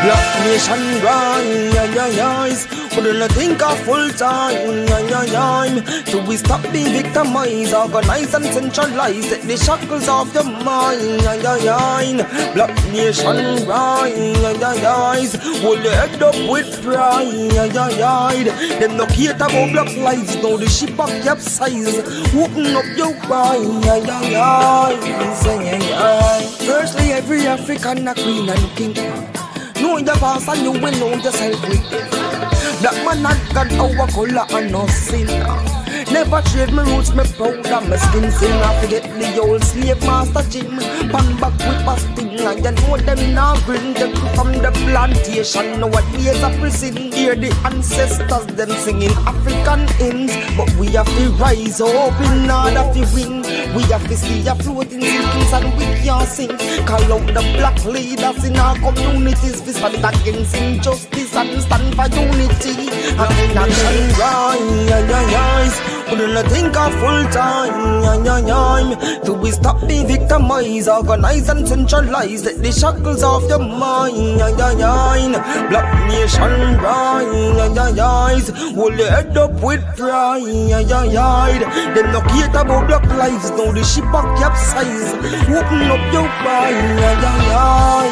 Black nation rise, wouldn't think of full time. So we stop being victimized, organize and centralize, take the shackles off your mind. Black nation rise, hold your head up with pride. Them no care about black lives, now the ship up capsize. Open up your eyes. Firstly, every African a queen and king. Know your past and you will know yourself with it. Black man not got our color and no sin. Never trade my roots, me proud of my skin. Sing I forget the old slave master Jim. Pan back with a sting and you know them now bring them from the plantation. Nowadays a prison. Hear the ancestors them singing African hymns. But we have to rise up in order to win. We have to see a floating sinkings and we can't sing. Call out the black leaders in our communities. We stand against injustice and stand for unity. And in action rise. Wouldn't think of full time. Do we stop being victimized, organize and centralize, take the shackles off your mind. Black nation rise, hold your head up with pride. Them no care about black lives, now the ship a capsize. Open up your eyes.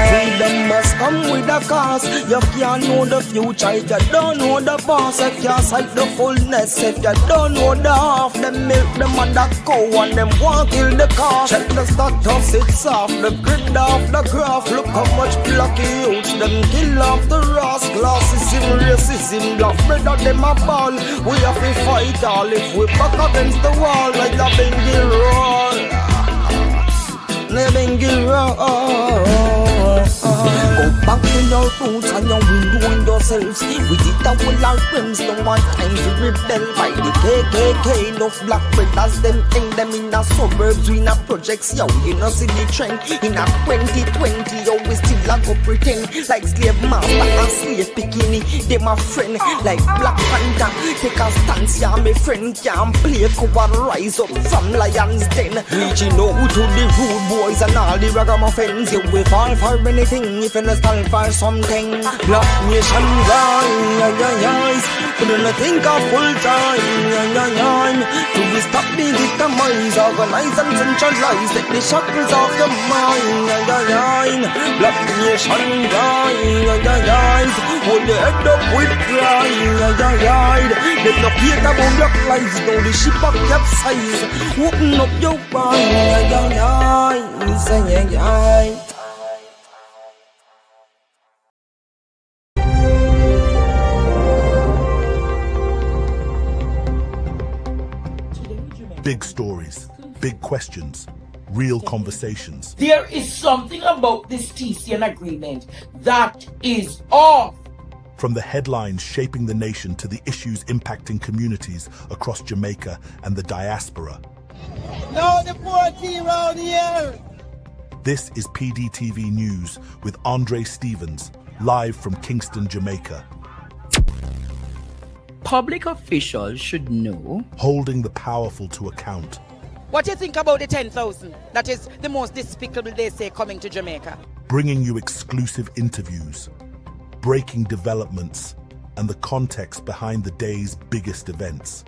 Freedom must come with a cost. You can't know the future if you don't know the boss. You can't sight the fullness if you don't know the half. Them milk the mother cow and them want kill the calf. Check the status, it's off the grid off the graph. Look how much blocky youths them kill off the Ross. Classism, racism, black brother them a ball. We have to fight all if we back against the wall. Like the Bengi roll, the Bengi roll. Go back to your roots and your window on yourselves. We did that with our friends, no one time to rebel. By the KKK, enough black brothers, them hang them in the suburbs, we in the projects, yo, you know see the trend. In a 2020, yo, we still a go pretend like slave master and slave bikini. They my friend, like Black Panther. Take a stance, yeah, my friend, can't play cover, rise up from lions den. Reaching out to the rude boys and all the ragamuffins. You will fall for anything if you stand for something. Black nation rise, couldn't think of full time. To be stop being victimized, organize and centralize, take the shackles off your mind. Black nation rise, hold your head up with pride. They no care about black lives, now the ship up capsize. Open up your eyes. Big stories, big questions, real conversations. There is something about this TCN agreement that is off. From the headlines shaping the nation to the issues impacting communities across Jamaica and the diaspora. No, the poor team around here. This is PDTV News with Andre Stevens, live from Kingston, Jamaica. Public officials should know. Holding the powerful to account. What do you think about the 10,000? That is the most despicable they say coming to Jamaica. Bringing you exclusive interviews, breaking developments, and the context behind the day's biggest events.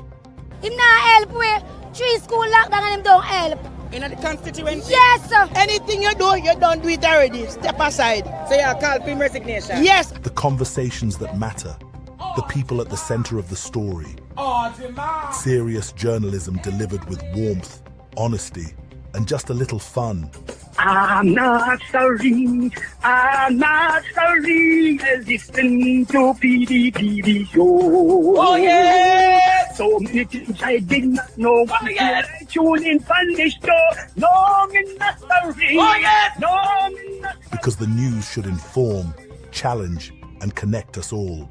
Him not help we. 3 school lockdown and him don't help. In the constituency? Yes, sir. Anything you do, you don't do it already. Step aside. So you call for resignation? Yes. The conversations that matter. The people at the center of the story. Serious journalism delivered with warmth, honesty, and just a little fun. I'm not sorry. Listen to PDTV show. Oh yeah! So many things I did not know. Oh yeah! Tune in on this show. No, I'm not sorry. Oh yeah! No, I'm not sorry. Because the news should inform, challenge, and connect us all.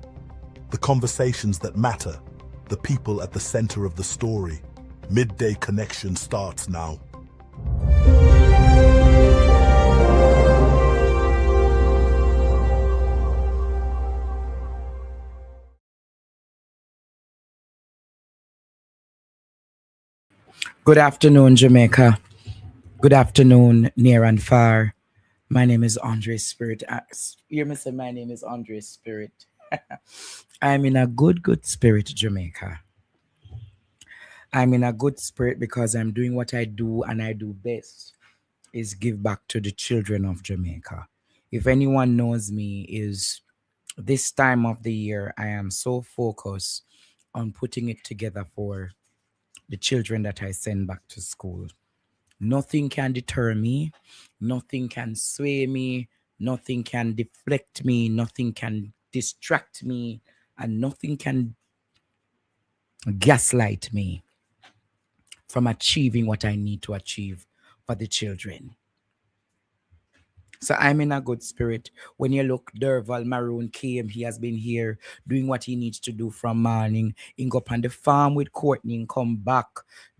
The conversations that matter, the people at the center of the story. Midday Connection starts now. Good afternoon, Jamaica. Good afternoon, near and far. My name is Andre Spirit. Hear me say, my name is Andre Spirit. I'm in a good spirit, Jamaica. I'm in a good spirit because I'm doing what I do and I do best is give back to the children of Jamaica. If anyone knows me, is this time of the year I am so focused on putting it together for the children that I send back to school. Nothing can deter me, nothing can sway me, nothing can deflect me, nothing can distract me, and nothing can gaslight me from achieving what I need to achieve for the children. So I'm in a good spirit. When you look, Derval Maroon came, he has been here doing what he needs to do from morning. He go up on the farm with Courtney and come back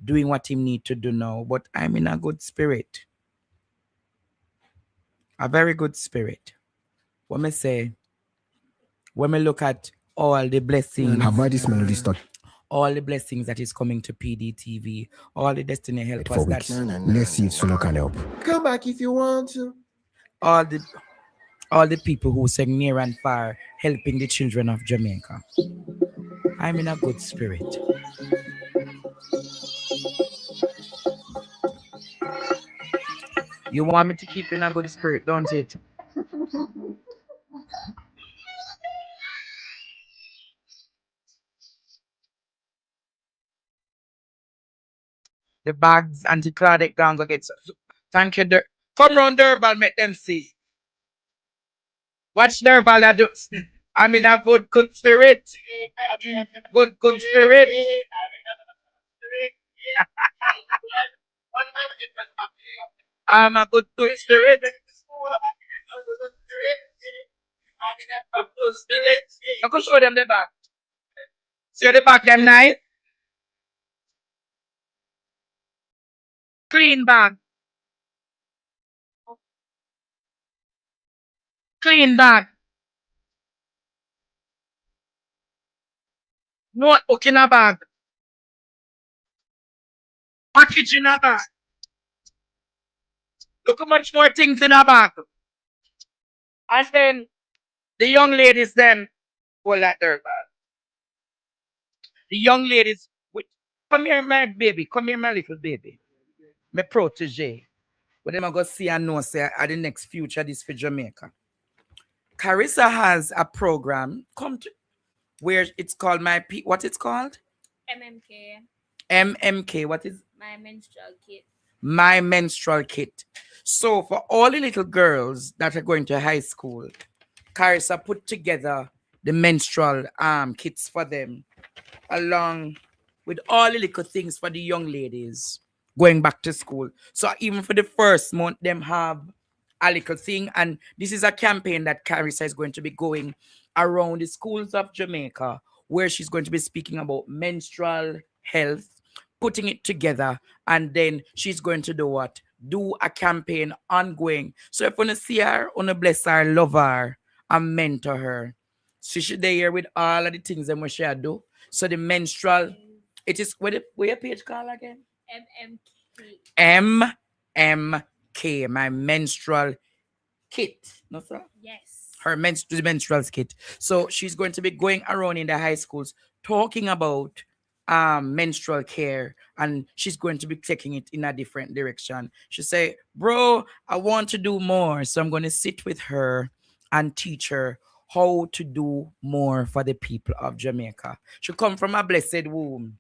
doing what he need to do now. But I'm in a good spirit. A very good spirit. When I say, when I look at all the blessings, Have this melody stuck all the blessings that is coming to PDTV, all the destiny helpers for that weeks. Let's see if Suno can help. Come back if you want to. all the people who sang near and far helping the children of Jamaica. I'm in a good spirit. You want me to keep in a good spirit, don't it? The bags, anti-Claudic gowns, okay. So, thank you, come round Durban, make them see. Watch Durban, I do. I'm in a good spirit. Good spirit. I'm a good spirit. I can show them the back. See the back them nice? Clean bag. Clean bag. Notebook in a bag. Package in a bag. Look how much more things in a bag. And then the young ladies then hold that their bag. The young ladies with come here, my baby. Come here, my little baby. My protege. But them I go see and know say at the next future this for Jamaica. Carissa has a program come to where it's called what it's called? MMK. MMK. What is My menstrual kit. My menstrual kit. So for all the little girls that are going to high school, Carissa put together the menstrual kits for them, along with all the little things for the young ladies going back to school. So even for the first month, them have a little thing. And this is a campaign that Carissa is going to be going around the schools of Jamaica, where she's going to be speaking about menstrual health, putting it together, and then she's going to do what? Do a campaign ongoing. So if you want to see her, want to bless her, love her, and mentor her, she should be here with all of the things that we should do. So the menstrual, it is, what your page called again? MMK. MMK, my menstrual kit. No, sir? Yes. Her menstrual kit. So she's going to be going around in the high schools talking about menstrual care, and she's going to be taking it in a different direction. She say, bro, I want to do more. So I'm going to sit with her and teach her how to do more for the people of Jamaica. She come from a blessed womb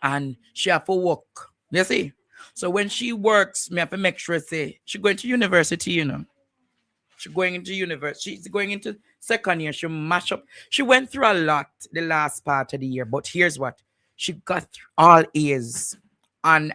and she have to work. You see? So when she works, me have to make sure say she going to university, you know. She's going into university. She's going into second year. She mash up. She went through a lot the last part of the year, but here's what. She got all A's on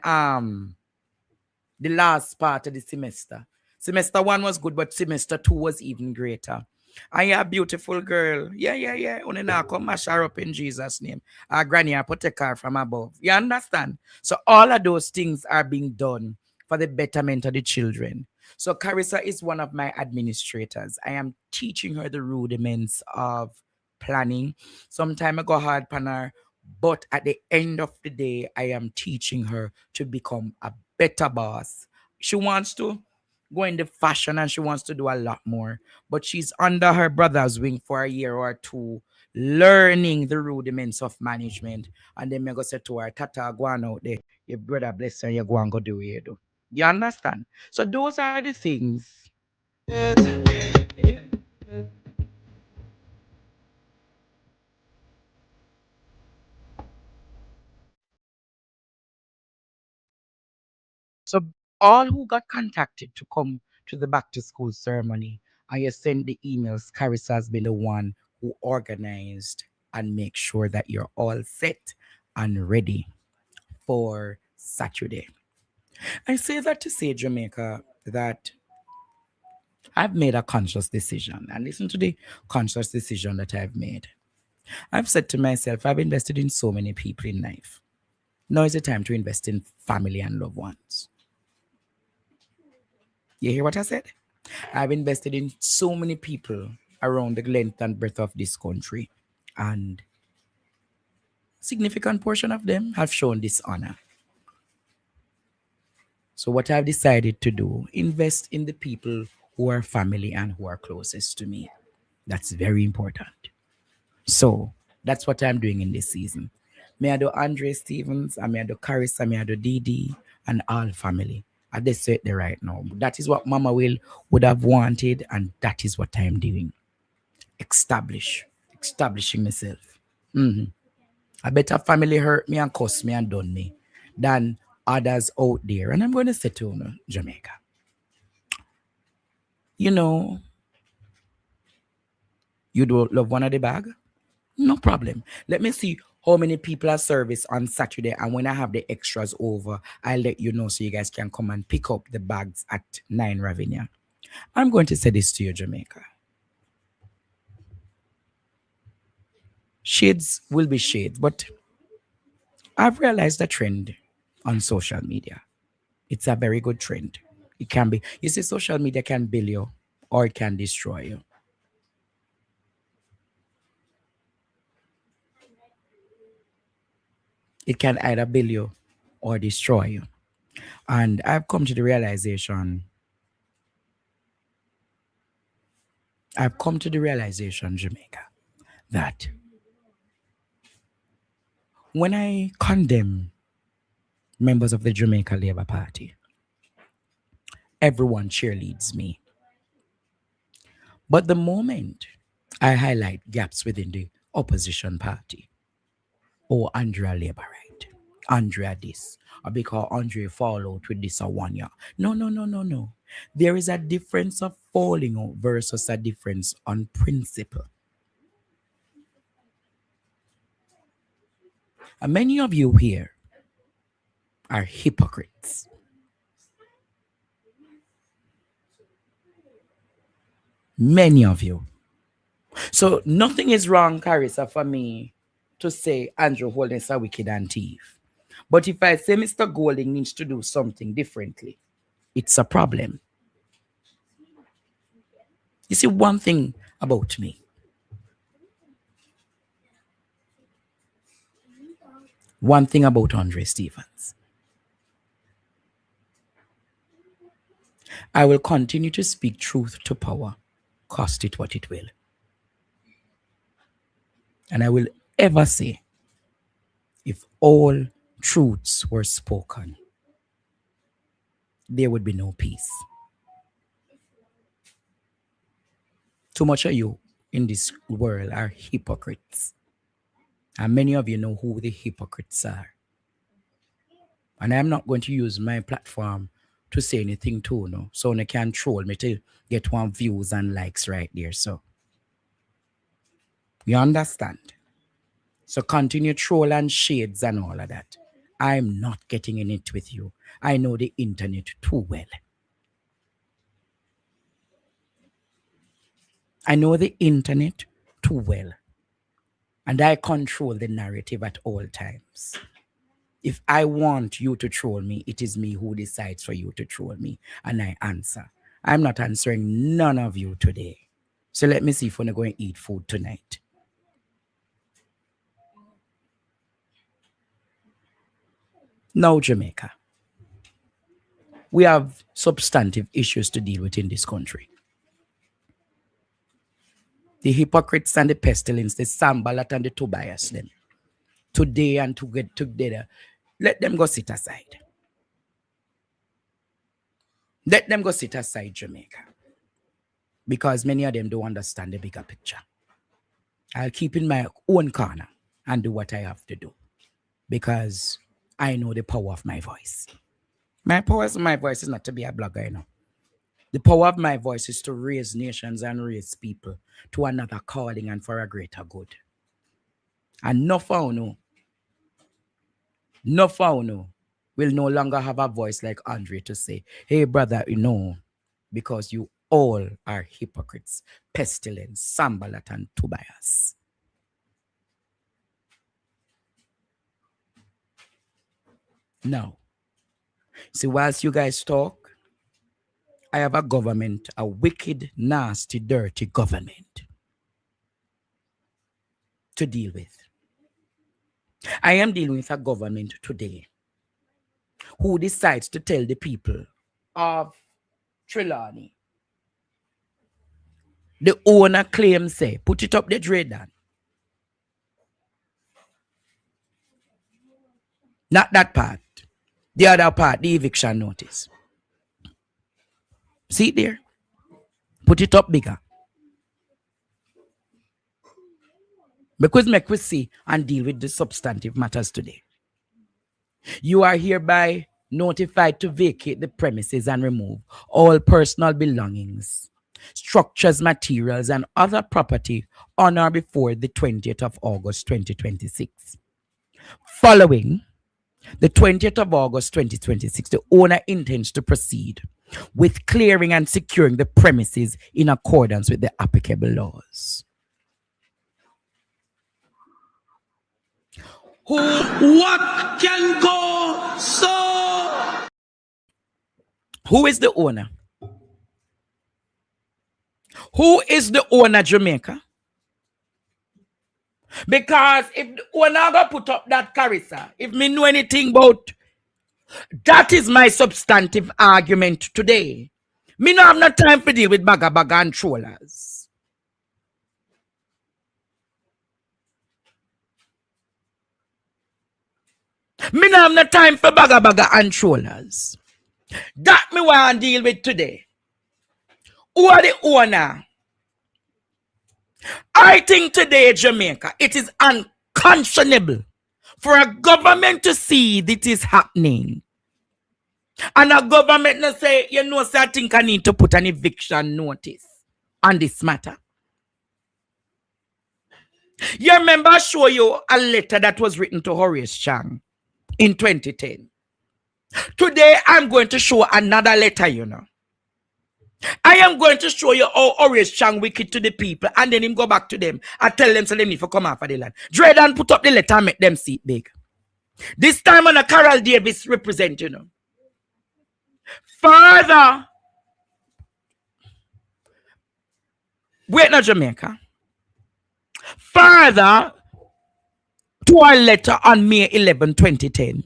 the last part of the semester. Semester 1 was good, but semester 2 was even greater. And you're a beautiful girl. Yeah. Only now come mash her up in Jesus' name. Our granny, I protect her from above. You understand? So all of those things are being done for the betterment of the children. So Carissa is one of my administrators. I am teaching her the rudiments of planning. Sometimes I go hard on her, but at the end of the day, I am teaching her to become a better boss. She wants to. going the fashion and she wants to do a lot more. But she's under her brother's wing for a year or two, learning the rudiments of management. And then me go say to her, Tata, go on out there. Your brother bless her, you go and go do what you do. You understand? So those are the things. So all who got contacted to come to the back to school ceremony and you send the emails, Carissa has been the one who organized and make sure that you're all set and ready for Saturday. I say that to say, Jamaica, that I've made a conscious decision, and listen to the conscious decision that I've made. I've said to myself, I've invested in so many people in life. Now is the time to invest in family and loved ones. You hear what I said? I've invested in so many people around the length and breadth of this country, and significant portion of them have shown dishonor. So what I've decided to do, invest in the people who are family and who are closest to me. That's very important. So that's what I'm doing in this season. May I do Andre Stevens, I may I do Carissa, may I do Didi, and all family. I just say it there right now. That is what Mama Will would have wanted, and that is what I'm doing. Establishing myself. I better family hurt me and cost me and done me than others out there. And I'm going to say to you, Jamaica, you know, you don't love one of the bag? No problem. Let me see how many people are service on Saturday. And when I have the extras over, I'll let you know so you guys can come and pick up the bags at 9 Ravinia. I'm going to say this to you, Jamaica. Shades will be shades, but I've realized a trend on social media. It's a very good trend. It can be, you see, social media can build you or it can destroy you. It can either build you or destroy you. And I've come to the realization, Jamaica, that when I condemn members of the Jamaica Labour Party, everyone cheerleads me. But the moment I highlight gaps within the opposition party, oh, Andrea Labour right, Andrea this, or because Andrea fall out with this or one year. No, no, no, no, no. There is a difference of falling out versus a difference on principle. And many of you here are hypocrites. Many of you. So nothing is wrong, Carissa, for me to say Andrew Holness a wicked and thief. But if I say Mr. Golding needs to do something differently, it's a problem. You see, one thing about me. One thing about Andre Stevens. I will continue to speak truth to power, cost it what it will. And I will ever say, if all truths were spoken, there would be no peace. Too much of you in this world are hypocrites. And many of you know who the hypocrites are. And I'm not going to use my platform to say anything too, no. So they can troll me to get one views and likes right there. So you understand? So continue troll and shades and all of that. I'm not getting in it with you. I know the internet too well. I know the internet too well. And I control the narrative at all times. If I want you to troll me, it is me who decides for you to troll me. And I answer. I'm not answering none of you today. So let me see if we're going to eat food tonight. Now, Jamaica. we have substantive issues to deal with in this country. The hypocrites and the pestilence, the Sambalat and the Tobias, them today and to get together, let them go sit aside. Let them go sit aside, Jamaica. Because many of them don't understand the bigger picture. I'll keep in my own corner and do what I have to do. Because I know the power of my voice. My power of my voice is not to be a blogger, you know. The power of my voice is to raise nations and raise people to another calling and for a greater good. And no will no longer have a voice like Andre to say, hey brother, you know, because you all are hypocrites, pestilence, Sambalat and Tobias. Now, see, whilst you guys talk, I have a government, a wicked, nasty, dirty government to deal with. I am dealing with a government today who decides to tell the people of Trelawney, the owner claims, say, put it up the Dredan. Not that part. The other part, the eviction notice. See it there? Put it up bigger. Because make we see and deal with the substantive matters today. You are hereby notified to vacate the premises and remove all personal belongings, structures, materials, and other property on or before the 20th of August 2026. Following the 20th of August 2026, the owner intends to proceed with clearing and securing the premises in accordance with the applicable laws. What can go so? Who is the owner? Who is the owner, Jamaica? Because if the owner go put up that carissa, if me know anything about, that is my substantive argument today. Me no have no time to deal with baga and trollers. Me no have no time for baga and trollers. That me want to deal with today. Who are the owner? I think today, Jamaica, it is unconscionable for a government to see that is happening. And a government not say, you know, so I think I need to put an eviction notice on this matter. You remember I show you a letter that was written to Horace Chang in 2010. Today, I'm going to show another letter, you know. I am going to show you how Horace Chang wicked to the people, and then him go back to them and tell them so they need to come off of the land. Dredan put up the letter and make them see it big. This time on a Carol Davis represent, you know. Father, wait, not Jamaica. Father, to our letter on May 11, 2010.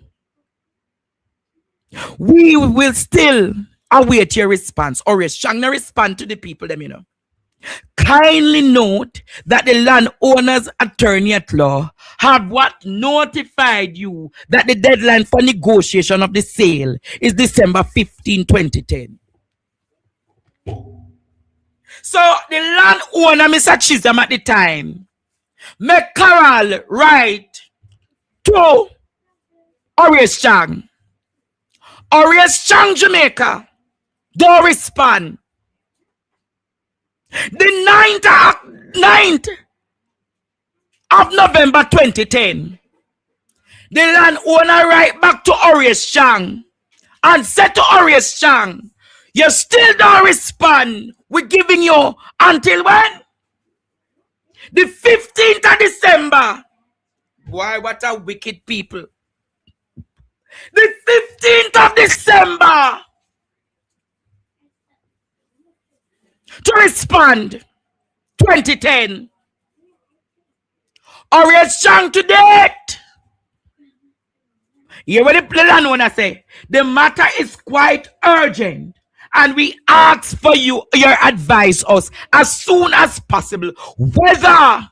We will still await your response. Horace Chang no respond to the people, them, you know. Kindly note that the landowner's attorney at law have what notified you that the deadline for negotiation of the sale is December 15, 2010. So the landowner, Mr. Chisholm, at the time, make Carol write to Horace Chang. Horace Chang, Jamaica, don't respond. The 9th of November 2010, the landowner write back to Horace Chang and said to Horace Chang, you still don't respond. We're giving you until when? The 15th of December. Why, what a wicked people. The 15th of December to respond. 2010. Horace Chang to date Hear what the landowner say? The matter is quite urgent, and we ask for your advice us as soon as possible whether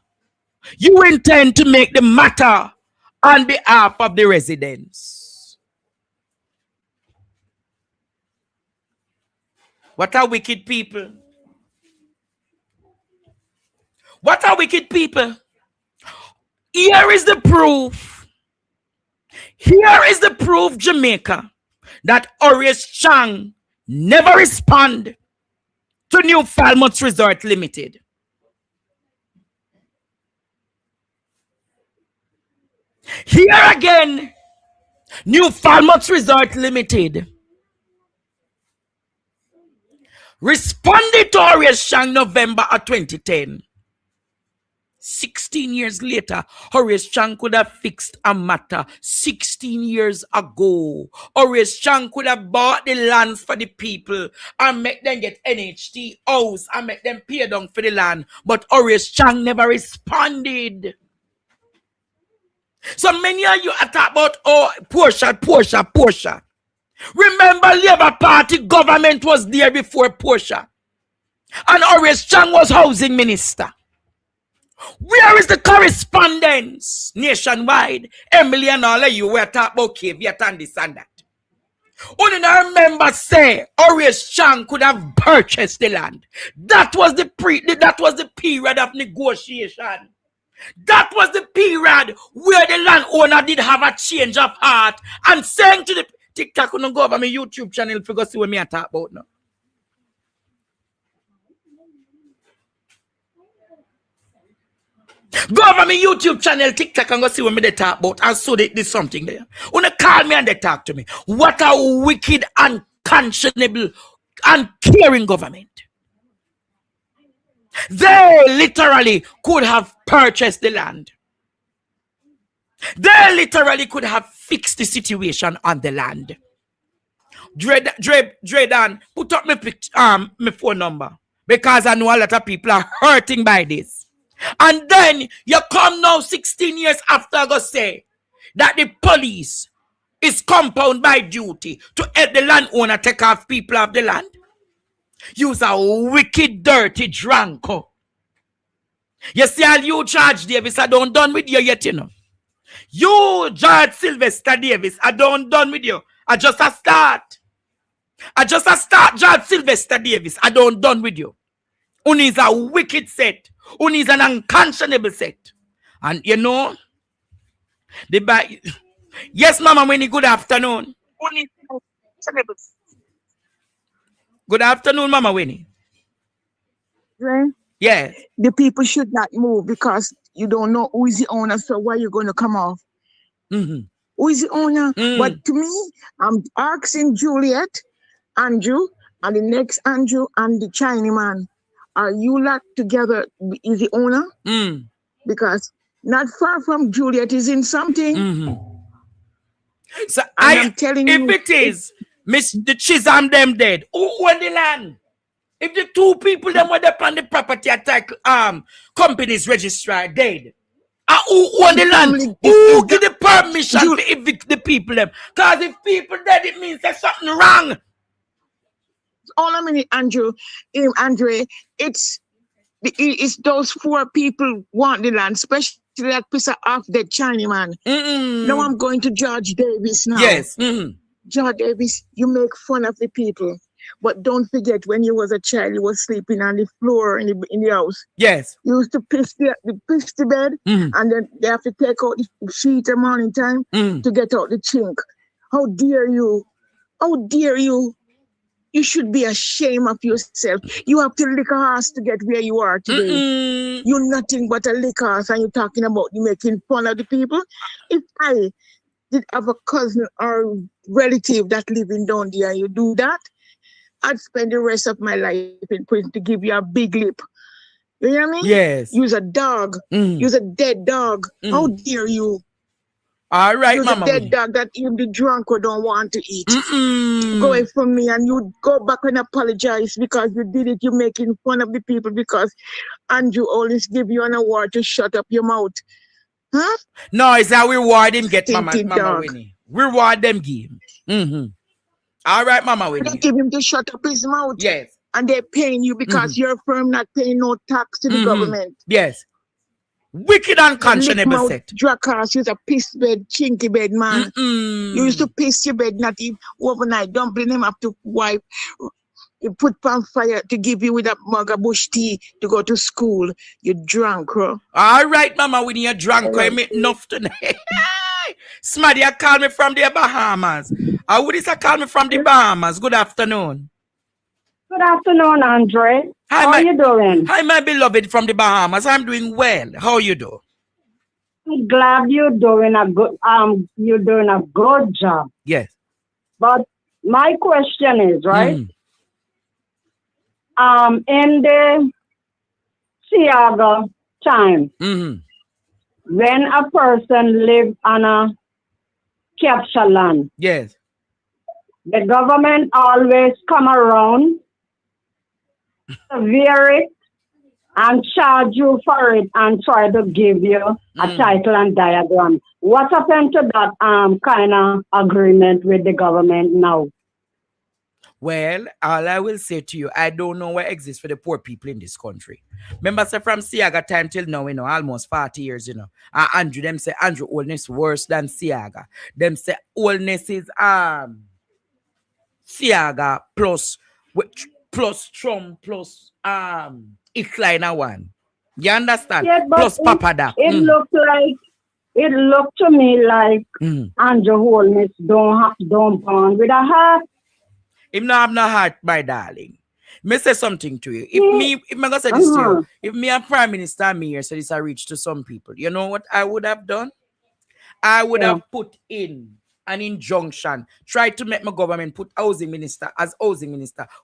you intend to make the matter on behalf of the residents. What are wicked people? What are wicked people? Here is the proof. Here is the proof, Jamaica, that Horace Chang never respond to New Falmouth Resort Limited. Here again, New Falmouth Resort Limited responded to Horace Chang November of 2010. 16 years later, Horace Chang could have fixed a matter 16 years ago. Horace Chang could have bought the lands for the people and make them get NHT house and make them pay down for the land. But Horace Chang never responded. So many of you are talking about, oh, Portia. Remember, Labour Party government was there before Portia. And Horace Chang was housing minister. Where is the correspondence nationwide? Emily and all of you were talking about caveat and this and that. Only I remember say Horace Chang could have purchased the land. That was the period of negotiation. That was the period where the landowner did have a change of heart and saying to the TikTok, couldn't go over my YouTube channel to go see what me I talk about now. Go over my YouTube channel, TikTok, and go see what me they talk about. And so there's something there. When they call me and they talk to me. What a wicked, unconscionable, uncaring government. They literally could have purchased the land. They literally could have fixed the situation on the land. Dredan, put up my phone number. Because I know a lot of people are hurting by this. And then you come now 16 years after go say that the police is compound by duty to help the landowner take off people of the land. You's a wicked, dirty drunko. You see all you, George Davis, I don't done with you yet, you know. You, George Sylvester Davis, I don't done with you. I just a start, George Sylvester Davis, I don't done with you. Uni is a wicked set. Uni is an unconscionable set. And you know, yes, Mama Winnie, good afternoon. Good afternoon, Mama Winnie. Right? Yes. The people should not move because you don't know who is the owner, so why you going to come off? Mm-hmm. Who is the owner? But to me, I'm asking Juliet, Andrew, and the next Andrew and the Chinaman. Are you lot together is the owner? Because not far from Juliet is in something. So I'm telling you, if it is Miss the Chisholm them dead, who own the land? If the two people them were upon the property attack company's registrar dead, who own the land? Who give the permission to evict the people them? Because if people dead, it means there's something wrong. All I mean, Andre, it's those 4 people want the land, especially that piece off the Chinaman. Now I'm going to George Davis now. Yes. George Davis, you make fun of the people, but don't forget when you was a child, you was sleeping on the floor in the house. Yes. You used to piss the bed, and then they have to take out the sheet at morning time to get out the chink. How dare you? How dare you? You should be ashamed of yourself. You have to lick a horse to get where you are today. You're nothing but a lick horse, and you're talking about you making fun of the people. If I did have a cousin or relative that living down there, and you do that, I'd spend the rest of my life in prison to give you a big lip. You hear me? Yes. You's a dog. You's a dead dog. How dare you? All right, You're Mama. You're a dead dog that even the drunk or don't want to eat. Go away from me and you go back and apologize because you did it. You're making fun of the people because Andrew always give you an award to shut up your mouth. Huh? No, it's a reward him get, Mama dog. Winnie. Reward them game. All right, Mama They Winnie. give him to shut up his mouth. Yes. And they're paying you because your firm not paying no tax to the government. Yes. Wicked and conscionable Mouth set. Dracars, you're a piss bed, chinky bed, man. You used to piss your bed, not even overnight. Don't bring him up to wipe. You put on fire to give you with a mug of bush tea to go to school. You drunk, bro. All right, Mama Winnie, you're drunk. I make enough tonight. Smaddy, you call me from the Bahamas. I would say call me from the Bahamas. Good afternoon. Good afternoon, Andre. How are you doing? Hi, my beloved from the Bahamas. I'm doing well. How you do? I'm glad you're doing a good job. Yes. But my question is, right? In the Siaga time, when a person lived on a capture land, yes, the government always come around, severe it, and charge you for it and try to give you a title and diagram. What happened to that kind of agreement with the government now? Well, all I will say to you, I don't know what exists for the poor people in this country. Remember, say from Siaga time till now, almost 40 years, Andrew, them say Andrew oldness worse than Siaga. Them say oldness is Siaga plus Trump plus Ickliner one. You understand? Yes, plus Papadak. It looked to me like Andrew Holness don't bond with a heart. Him not have no heart, my darling. Me say something to you. If I'm gonna say this to you, if me a prime minister me here, so this I reach to some people, you know what I would have done? I would have put in an injunction, try to make my government put housing minister,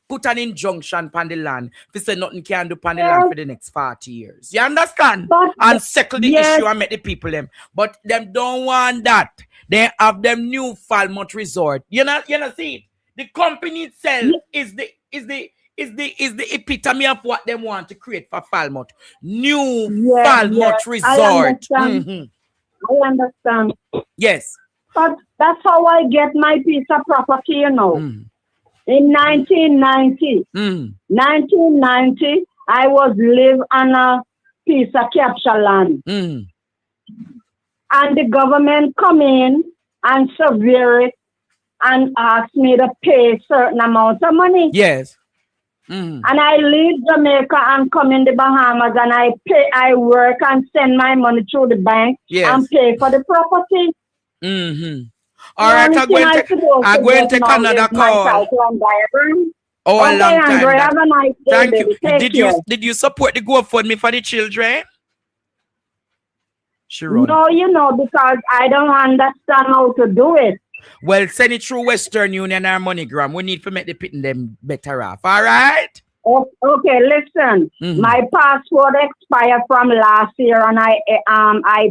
put an injunction upon the land. If say nothing can do upon the land for the next 40 years. You understand? And settle the issue and make the people them. But them don't want that. They have them new Falmouth resort. You know see it? The company itself is the epitome of what they want to create for Falmouth. New Falmouth resort. I understand. Yes. But that's how I get my piece of property, In 1990, I was live on a piece of capture land. And the government come in and severe it and ask me to pay certain amount of money. Yes. And I leave Jamaica and come in the Bahamas and I work and send my money through the bank and pay for the property. All right, I'm going to take another call. Oh, a long time. Andre, have a nice day, Thank you. Did you support the GoFundMe for the children? No, because I don't understand how to do it. Well, send it through Western Union or MoneyGram. We need to make the pitting them better off. All right? Okay, listen. My passport expired from last year and I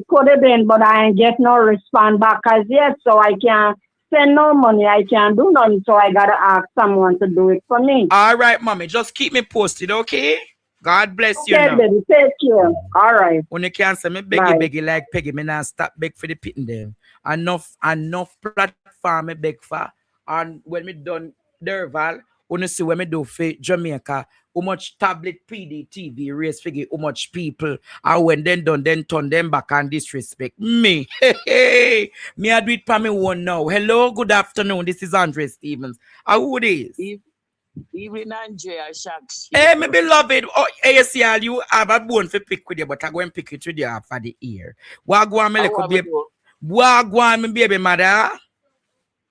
put it in, but I ain't get no response back as yet, so I can't send no money. I can't do nothing, so I gotta ask someone to do it for me. All right, mommy. Just keep me posted, okay? God bless you. Okay, baby. Take care. All right. When you can't say me beggy like Peggy, me not stop beg for the pitting them. Enough platform me beg for. And when me done Derval, when you see when me do for Jamaica, how much tablet PD TV raise figure, how much people, and when then done, then turn them back and disrespect me. Me I do it for me one now. Hello, good afternoon. This is Andre Stevens. Who it is? Even Andrea Shacks. Hey, my beloved. Oh, ASL, you have a bone for pick with you, but I go and pick it with you for the ear. Wagwan, me like baby. Wagwan, me baby mother.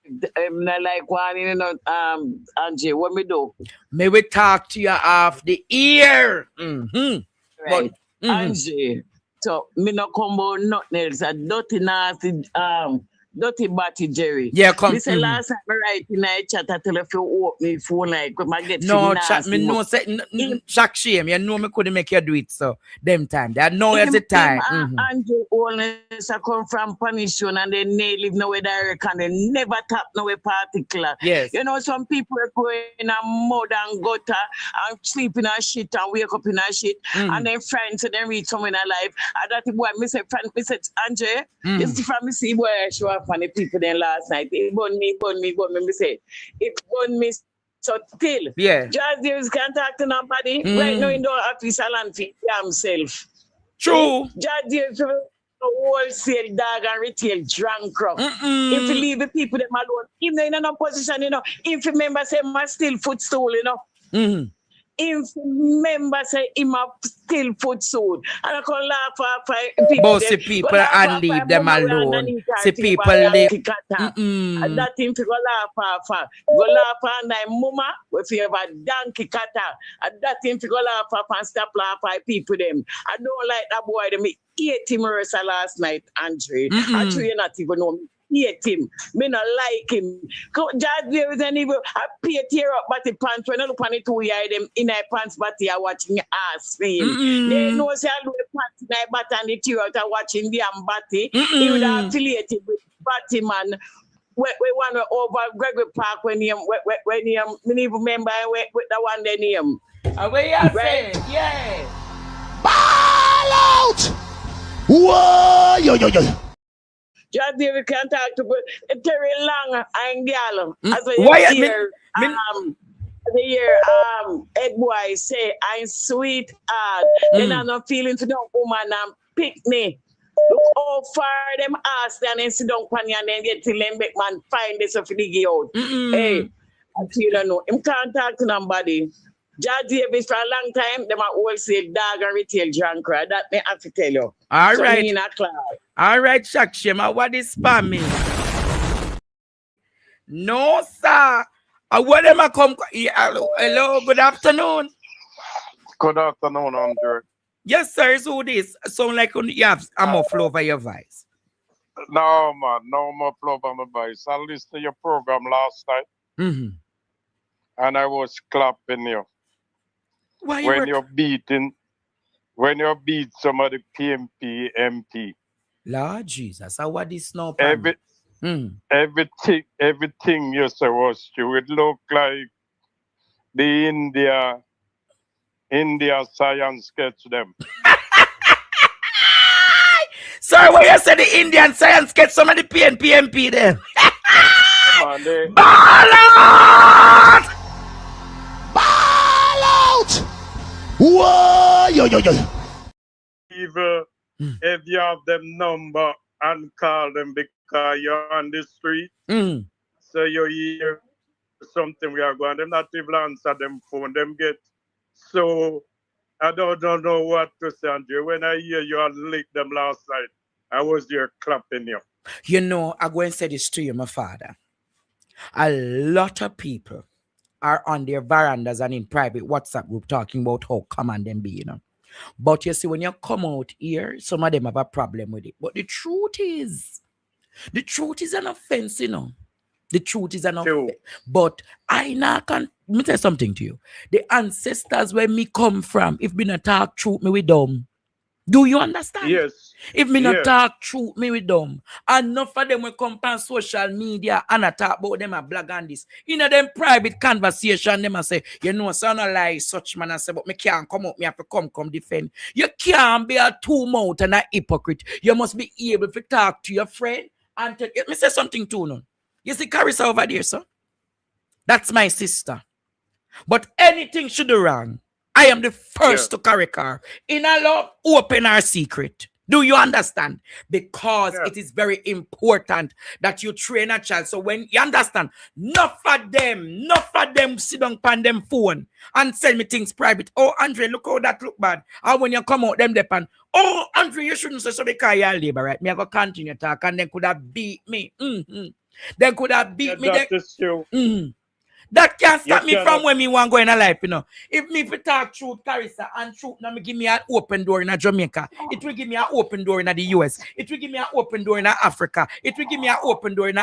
Not like one, Angie, what me do? May we talk to you off the ear. Right. But, Angie, so me no combo nothing else. A dirty nasty dirty batty Jerry. Yeah, come. This last time I write in a chat, I tell if you open me phone like I get no chat me no say Jack shame. You know me couldn't make you do it so them time. There no as the time. Andrew always come from punishment and they live nowhere direct and they never tap nowhere particular. Yes. You know, some people are going in a mud and gutter and sleep in a shit and wake up in a shit and then friends and then read someone alive. And that boy me say friend me say Andrew, you see from me see boy show up off on the people then last night. It burn me. Me say, it burn me so still. Yeah. Just there can't talk to nobody. Right now, in the office, and feed himself. True. Just there wholesale dog and retail drunk crop. If you leave the people them alone, if they're in a position, you know, if you remember say my still footstool, you know. If member say him a still footstool, and I can laugh at people. But see people and leave them alone. See people they and that thing to go laugh at. Go laugh at my mama if you have a donkey kata. And that thing to go laugh at and stop laugh at people them. I don't like that boy. Them hate him last night, Andre. Actually, you not even know me. Hate him. Me not like him. Just there is any I pay tear up but the pants when I look on it two year them in my pants but they are watching ass film. They know say I do pants in my butt and the tear out are watching the body. He would have affiliated with Batty man. We want to over Gregory Park when you me even remember with the one they name. Where you say? Yeah. Ball out! Whoa, yo. Just there we can talk to Terry Long and Gallo. As Why the year Ed Boy say I'm sweet then I'm not feeling to no woman and pick me. Look how far them ask and then sit down pan and then get till them make man find this of the out. Hey, I feel know him can't talk to nobody. Judge Davis for a long time, them are wholesale dog and retail drunk. That me have to tell you. All so right. In a class. All right, Shakshima, what is spamming? No, sir. What am I come? Hello, good afternoon. Good afternoon, Andrew. Yes, sir. It's who this? Sound like you have a muffle over your voice. No, man, no muffle over my voice. I listened to your program last night. And I was clapping you. Why when you beat somebody PMP, MP. Lord Jesus, what is no everything you said was true. It looked like the India science sketch them. Sir, when you say the Indian science sketch some of the PNP MP them. Come on, Ball out! Ball out! Whoa, yo. Even if you have them number and call them because you're on the street, so you hear something we are going, them not even answer them phone, them get so I don't know what to say, Andrew. When I hear you all lick them last night, I was there clapping you. You know, I'm going to say this to you, my father. A lot of people are on their verandas and in private WhatsApp group talking about how common them be, you know. But you see, when you come out here, some of them have a problem with it. But the truth is an offense, you know. The truth is an offense. But I now can let me tell something to you. The ancestors where me come from, if me not talk truth, me with them. Do you understand? Yes. If me not talk truth, me with them. Enough of them will come on social media and I talk about them a blog and this. In a them private conversation, them a say, you know, so no lie, such man I say, but me can't come out, me have to come defend. You can't be a two-mouth and a hypocrite. You must be able to talk to your friend and let me say something too now. You see Carissa over there, sir? That's my sister. But anything should do wrong, I am the first to carry her. In a love, open our secret. Do you understand? Because it is very important that you train a child. So when you understand, enough of them sit down on them phone and send me things private. Oh, Andre, look how that look bad. And when you come out, them depend. Oh, Andre, you shouldn't say so because you're labor, right? Me I go continue talk and they could have beat me. They could have beat me. That is true. That can't stop me from when me want go in a life, you know. If me talk truth, Carissa, and truth now me give me an open door in Jamaica, it will give me an open door in the US. It will give me an open door in Africa. It will give me an open door in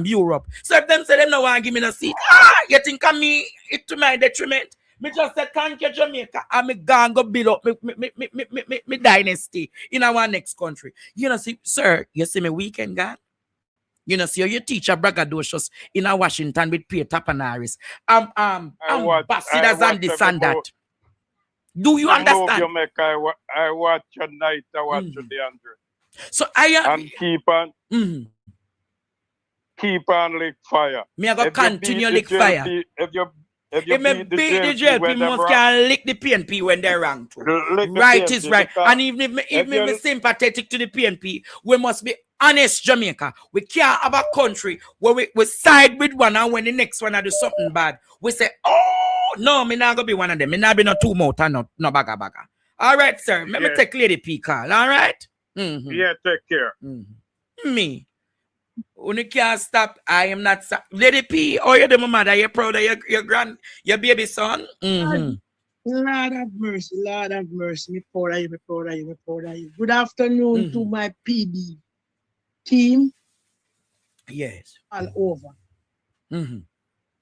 Europe. So if them say them no want give me no seat, you think of me it to my detriment? Me just say thank you Jamaica, and me go build up me dynasty in our next country. You know, see, sir, you see me weekend God. You know, see your teacher braggadocious in a Washington with Peter Panaris. Ambassadors and this and that. Do you understand? You make, I watch your night, I watch your day, Andrew. So I am and keep on. keep on lick fire. Me I go continue lick fire. If you beat the JLP, when them must wrong, can lick the PNP when they're wrong too. lick the Right PNP is right. because And even if me sympathetic to the PNP, we must be honest, Jamaica. We can't have a country where we side with one and when the next one do something bad, we say, oh, no, me not gonna be one of them. Me not be no two mouth and no baga baga. All right, sir. Let me take Lady P call. All right? Yeah, take care. Me. When you can't stop, I am not. Lady P, oh, you're the mother. You're proud of your baby son. Lord have mercy, Lord have mercy. Me proud of you, me proud of you, me proud of you. Good afternoon to my PD team. Yes. All over. I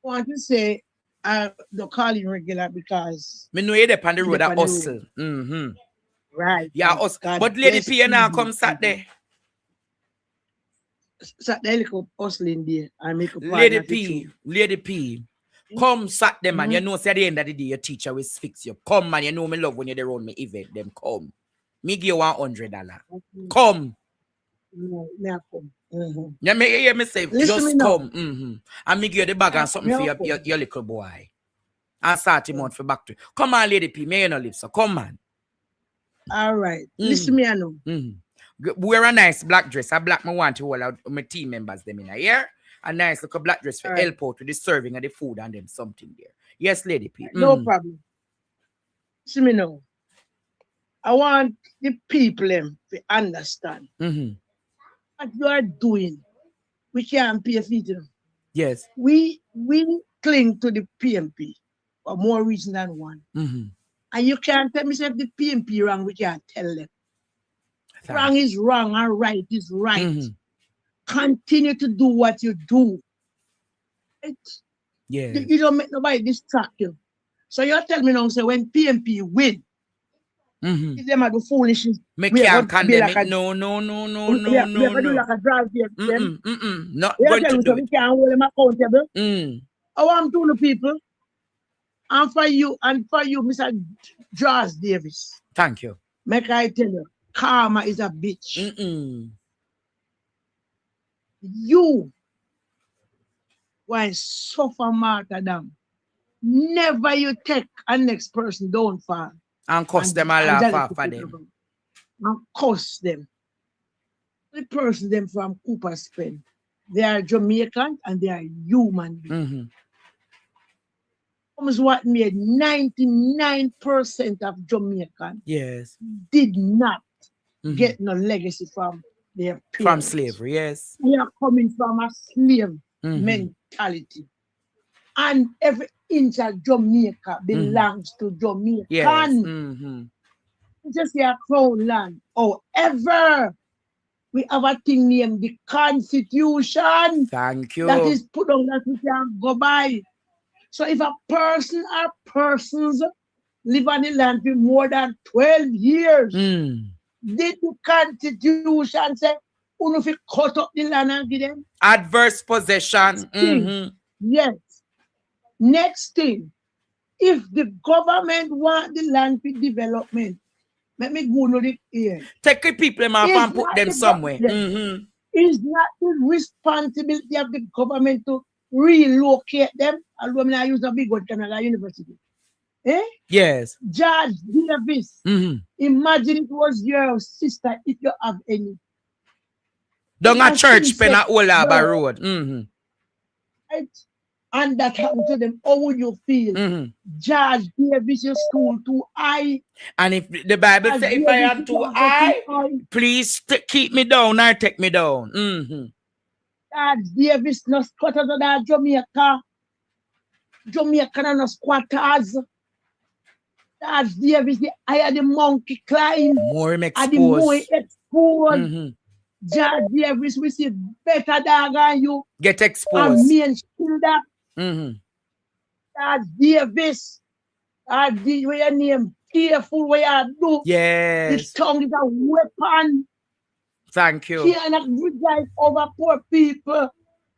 want to say the calling regular because me know you're there on the road at hustle. Right. Yeah, hustle. But Lady P, you now come Saturday. Saturday, look hustling there. I make a Lady P, come Saturday, man. You know, say at the end of the day, your teacher will fix you. Come, man. You know me love when you're around me event. Them come. Me give you $100. Come. No, come. Yeah, me say, listen just me come. And me give you the bag and something for your little boy. And start him out for back to. Come on, Lady P. May you not live, so come, man. All right. Listen me, I know. Wear a nice black dress. A black me want to hold out my team members them in a year. A nice little black dress for help out with the serving of the food and them something there. Yes, Lady P. No problem. See me now. I want the people to understand what you are doing. We can't pay for it. Yes. We cling to the PMP for more reason than one. And you can't tell me if the PMP wrong, we can't tell them. Wrong is wrong and right is right. Continue to do what you do. Right? Yeah. You don't make nobody distract you. So you tell me now, say when PMP win, if them are the foolishness, me can't condemn it. No. We are going to do like a drive here. Not going to do it. We can't hold them accountable. I want to the people, and for you, Mr. Josh Davis. Thank you. Make I tell you, karma is a bitch. You want suffer martyrdom. Never you take a next person downfall. And cuss them and laugh after them. And cuss them. The person them from Cooper Spend. They are Jamaican and they are human beings. Almost what made 99% of Jamaican did not get no legacy from their parents. From slavery, yes. We are coming from a slave mentality. And every inch of Jamaica belongs to Jamaican. Yes. Just say a crown land. However, we have a thing named the Constitution. Thank you. That is put on that we can go by. So if a person or persons live on the land for more than 12 years, did the Constitution say, if you cut up the land and give them? Adverse possession. Yes. Next thing, if the government want the land for development, let me go to the ear. Take the people and put them somewhere. It's not the responsibility of the government to relocate them. Although I use a big word, Canada University. Yes. George Davis. Imagine it was your sister, if you have any. Down a church pen at Old Harbour Road. Right? And that happened to them. How would you feel? George Davis is school too high. And if the Bible says if I am too high, please keep me down or take me down. George Davis no squatters of that Jamaica. Jamaica no squatters. George Davis, the higher the monkey climb. More him exposed. And the more exposed. George Davis, we see better than you. Get exposed. And me and still that. George Davis. Where your name? Careful where you do. Yes. This tongue is a weapon. Thank you. He cannot drive over poor people.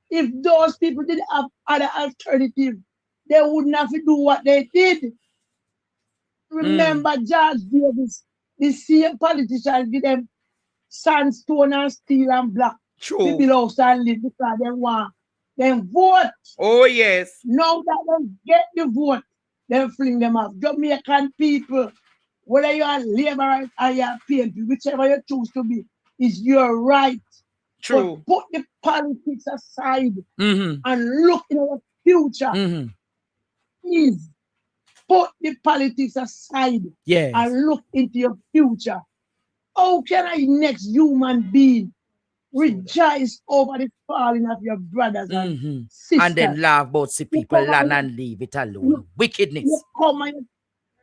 If those people did have other alternative, they wouldn't have to do what they did. Remember George Davis, the same politicians give them sandstone and steel and black True. People outside live because they want them vote. Oh, yes. Now that they get the vote, they fling them off. Jamaican people, whether you are Labour or you are PNP, whichever you choose to be, is your right. True. But put the politics aside Mm-hmm. and look in our future. Mm-hmm. Please put the politics aside Yes. and look into your future. How can I, next human being, rejoice over the falling of your brothers and sisters? And then laugh about see people land and leave it alone. Wickedness. You come and you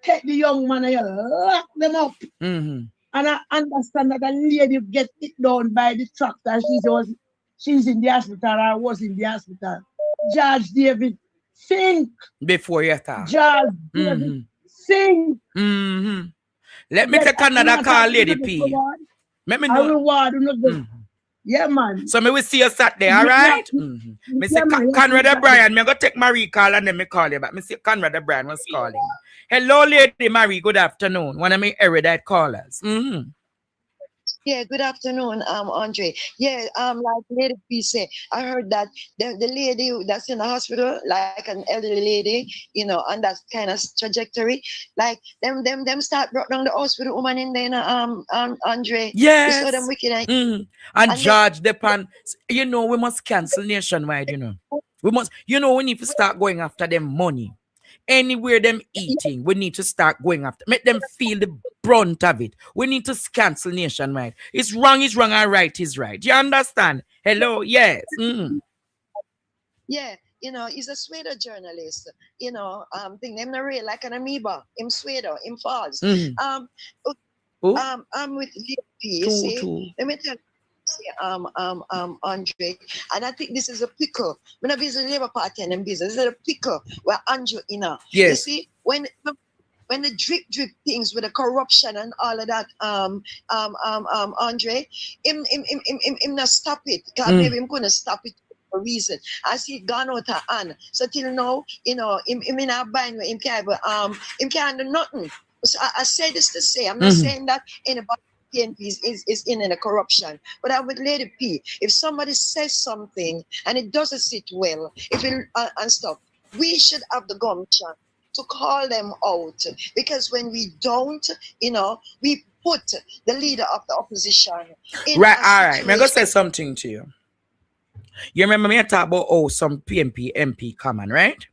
take the young man and you lock them up. Mm-hmm. And I understand that a lady get it down by the tractor. She's in the hospital or was in the hospital. Judge David, think. Before you talk. Judge David, think. Mm-hmm. Let me take another call, Lady P. Let me know. Reward, yeah, man. So me will see you Saturday, all right? Mm-hmm. Me say Conrad O'Brien, me go take Marie call and then me call you back. Me say Conrad O'Brien was calling. Hello, Lady Marie. Good afternoon. One of my erudite callers. Mm-hmm. Yeah, good afternoon, Andre. Yeah, like Lady P said, I heard that the lady that's in the hospital, like an elderly lady, you know, on that kind of trajectory, like them start brought down the hospital woman in there, Andre. Yes. So them wicked. And George Depan, you know, we must cancel nationwide, you know. We must, you know, we need to start going after them money. Anywhere them eating, we need to start going after. Make them feel the brunt of it. We need to cancel nationwide. It's wrong, and right is right. You understand? Hello, yes. Mm-hmm. Yeah, you know, he's a Sweden journalist. You know, thing them not real like an amoeba. Him Sweden, him falls. I'm with VP. You see, let me tell you. Andre, and I think this is a pickle. When I visit the Labour Party and business, this is a pickle where Andrew yes. You see, when the drip things with the corruption and all of that, Andre, him not stop it. Because maybe him couldn't stop it for a reason. As he gone out of hand. So till now, you know, him in a bind with him can't do nothing. So I say this to say, I'm not saying that anybody is in a corruption. But I'm with Lady P. If somebody says something and it doesn't sit well, it will and stuff, we should have the gumption to call them out. Because when we don't, you know, we put the leader of the opposition in right, all right. I'm going to say something to you. You remember me talk about some PMP MP common, right?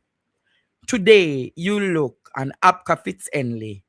Today, you look and Apka Fitz-Henley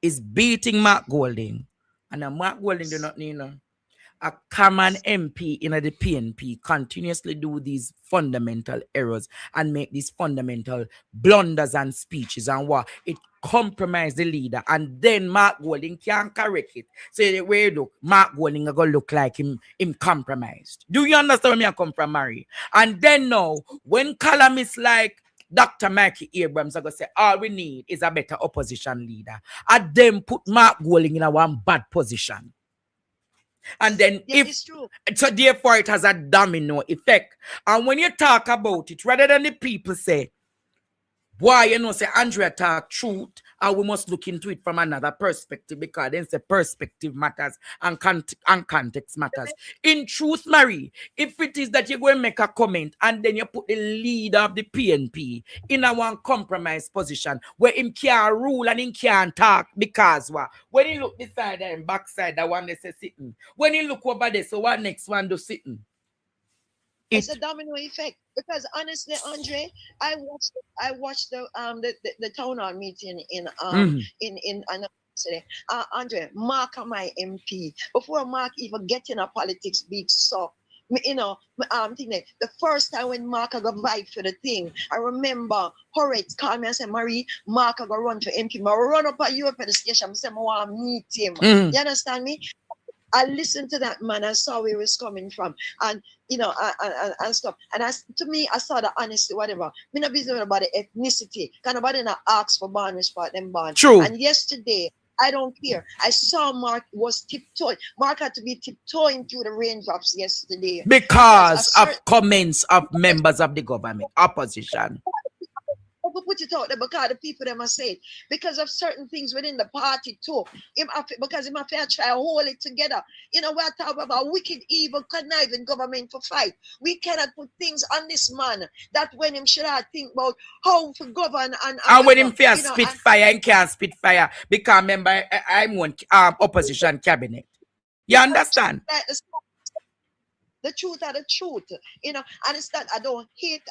is beating Mark Golding. And Mark Golding do not need a common MP in the PNP continuously do these fundamental errors and make these fundamental blunders and speeches and what it compromise the leader, and then Mark Golding can't correct it. So the way look, Mark Golding are gonna look like him compromised. Do you understand where I come from, Mary? And then now, when columnists like Dr. Mikey Abrams are going to say, all we need is a better opposition leader. And then put Mark Golding in a one bad position. And then it's true. So therefore it has a domino effect. And when you talk about it, rather than the people say, why, you know, say Andrea talk truth, and we must look into it from another perspective, because then the perspective matters and context matters. In truth, Marie, if it is that you're going to make a comment and then you put the leader of the PNP in a one compromise position where him can't rule and him can't talk, because what? When he look this side and backside, the one they say sitting. When he look over there, so what next one do sitting? It's a domino effect, because honestly, Andre, I watched the town hall meeting in today. Andre, Mark my MP. Before Mark even get in a politics big so, you know, thinking the first time when Mark got vibe for the thing, I remember Horace called me and said, Marie, Mark got run for MP. I run up at you up at the station. I said, I want to meet him. You understand me? I listened to that man. I saw where he was coming from, and you know, and stuff. And to me, I saw the honesty, whatever. Me not busy about the ethnicity. Can nobody not ask for born respect them born? True. And yesterday, I don't care. I saw Mark was tiptoeing. Mark had to be tiptoeing through the raindrops yesterday because of comments of members of the government opposition. want to put it out there because the people them are saying because of certain things within the party too. Because him have to try to hold it together. You know, we're talking about wicked, evil, conniving government for fight. We cannot put things on this man that when him should have think about how to govern and when him fear spit fire and can't spit fire because remember I'm one opposition cabinet. You understand? The truth are the truth, you know. And it's that I don't hate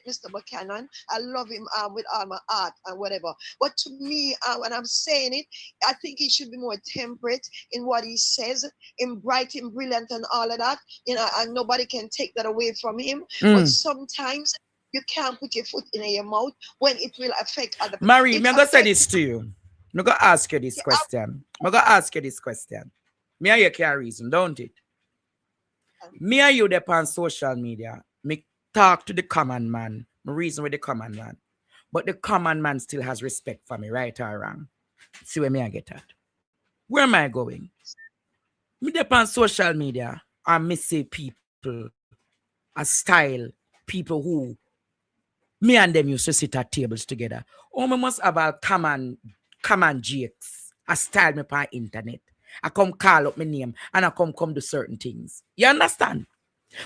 Mr. Buchanan. I love him with all my heart and whatever. But to me, when I'm saying it, I think he should be more temperate in what he says, in bright, in brilliant, and all of that. You know, and nobody can take that away from him. But sometimes you can't put your foot in your mouth when it will affect other people. Marie, I'm gonna say this to you. I'm gonna ask you this question. Me and you can reason, don't it? Me and you there on social media, me talk to the common man, me reason with the common man. But the common man still has respect for me, right or wrong. See where me I get at. Where am I going? Me there on social media and me see people, a style, people who me and them used to sit at tables together. Oh, me must have a common jakes, a style me on internet. I come call up my name and I come do certain things. You understand?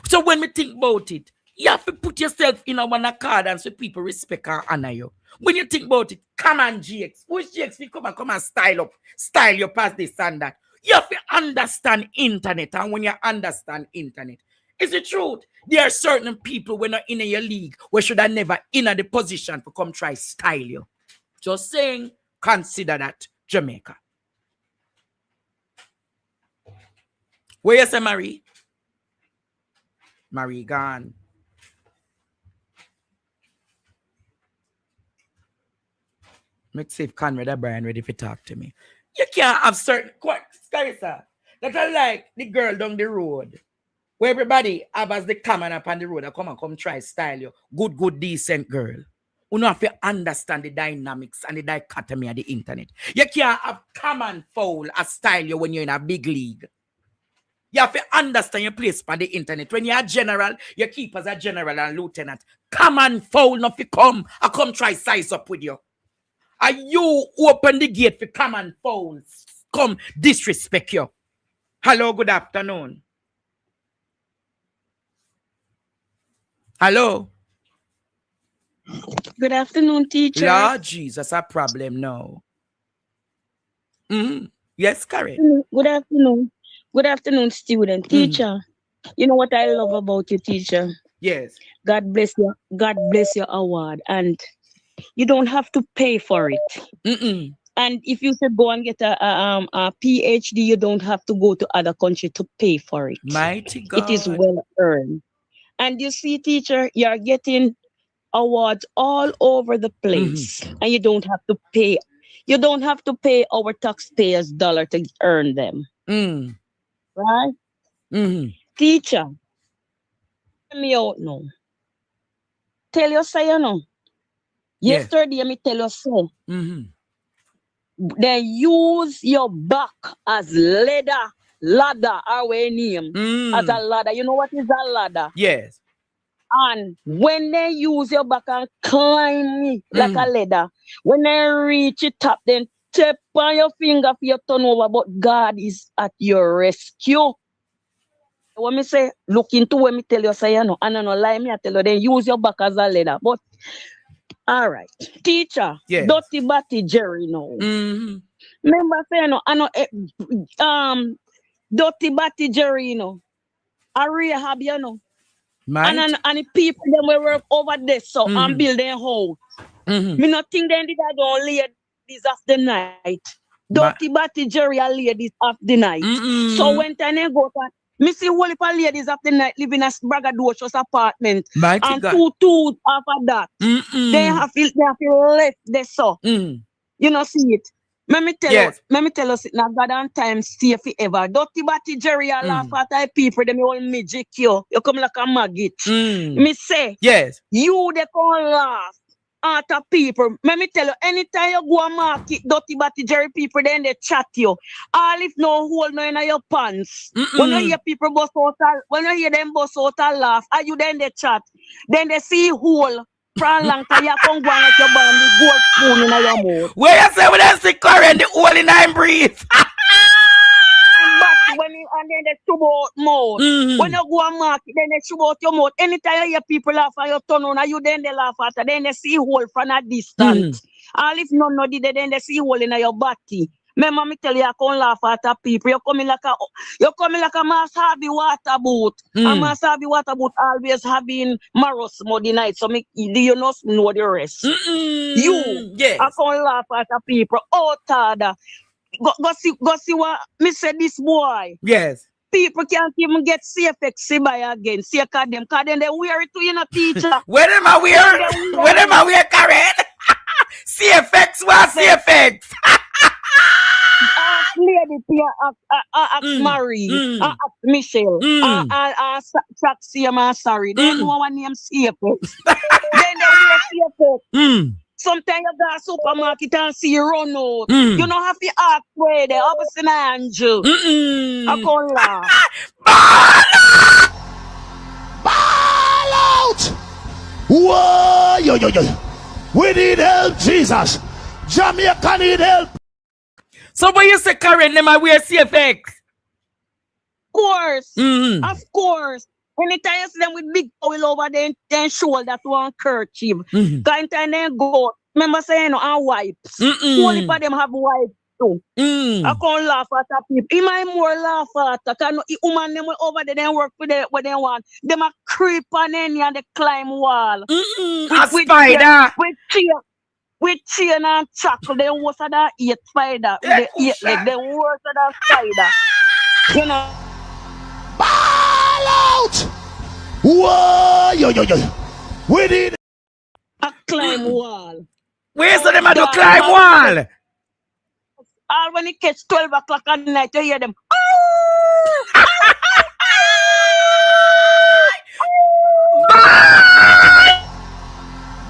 So when we think about it, you have to put yourself in a one accord and so people respect and honor you. When you think about it, come on, GX. Which GX will come and style you past this and that. You have to understand internet, and when you understand internet, it's the truth. There are certain people when not in your league where should I never in the position to come try style you. Just saying, consider that Jamaica. Where you say Marie? Marie gone. Let's see if Conrad or Brian ready to talk to me. You can't have certain Scarissa, that I like the girl down the road. Where everybody have as the common up on the road, I come try style you. Good, decent girl. You know have to understand the dynamics and the dichotomy of the internet. You can't have common foul a style you when you're in a big league. You have to understand your place on the internet. When you're a general, you keep as a general and lieutenant. Come and foul not to come. I come try size up with you. And you open the gate for come and foul. Come disrespect you. Hello, good afternoon. Hello. Good afternoon, teacher. Lord Jesus, a problem now. Yes, correct. Good afternoon. Good afternoon, student. Teacher, you know what I love about you, teacher? Yes. God bless you. God bless your award. And you don't have to pay for it. And if you said go and get a PhD, you don't have to go to other country to pay for it. Mighty God. It is well earned. And you see, teacher, you're getting awards all over the place. And you don't have to pay. You don't have to pay our taxpayers' dollar to earn them. Right? Teacher, tell me out now. Tell you say you know. Yesterday, me tell you so. They use your back as ladder, our name, as a ladder. You know what is a ladder? Yes. And when they use your back and climb me like a ladder, when they reach the top, then tap on your finger for your turn over, but God is at your rescue. When me say, look into when me tell you, say, you know, and I don't lie, me I tell you, then use your back as a ladder. But, all right, teacher, Dirty Batty Jerry now. Remember, say, you know, I know, Dirty Batty Jerry, you know, a rehab, you know. And the people them will work over there so and build their house. Me not think they did that don't lay this of the night. Dirty Batty Jerry a ladies of the night. So when time they go to me see whole heap of ladies of the night living in a braggadocious apartment. Mighty and God. two after that. They have left there so. You know see it. Let me tell you, now God and time stay forever. Dirty Batty Jerry a laugh at people, them all magic you. You come like a maggot. Me say, you they can laugh at people. Let me tell you, anytime you go and market Dirty Batty Jerry people, then they chat you. All if no hole no in your pants. When you hear people bust out, when you hear them bust out and laugh, are you then they chat? Then they see hole from long time. You come go and let your band with gold spoon in your mouth. Where you say when I see current, the hole in I breathe? But when you, and then they shove out mouth. When you go and market, then they shove out your mouth. Anytime you hear people laugh and you turn on, and you then they laugh after, then they see hole from a distance. And if none of it, then they see hole in your body. Remember me tell you, I can't laugh at people. You coming like a Mass Harvey water boat. And Mass Harvey water boat always having Maros muddy night. So me, do you not know the rest? You, yes. I can't laugh at people. Oh, Tada. Go see what me said this boy. Yes. People can't even get CFX by again. See a them, cause then they wear it to you, teacher. Where am I wear? Where am I wear, Karen? CFX, what CFX? Ask Lady Pia, ask Marie, ask Michelle, ask Saxia, sorry. They know our name CFX. Then they wear CFX. Sometimes you go to the supermarket and see you run out. You don't have to ask where they opposite angel. I can't laugh. Ball out! Whoa, yo. We need help, Jesus. Jamaica need help. So when you say Karen, them I wear CFX? Of course. Anytime you see them with big towel over their shoulder to one kerchief. Kind time they go. Remember saying and wipes. Only for them have wipes too. I can't laugh at people. He might more laugh at because woman them over there they work for what they want. Them a creep on any and they climb wall. A spider. With chain and chuckle, they worse than that 8 spider. With the 8 leg, they worse than that spider. You know. Ball out! Whoa, yo. We need a climb wall. Where's them do climb wall? All when it catch 12 o'clock at night, you hear them.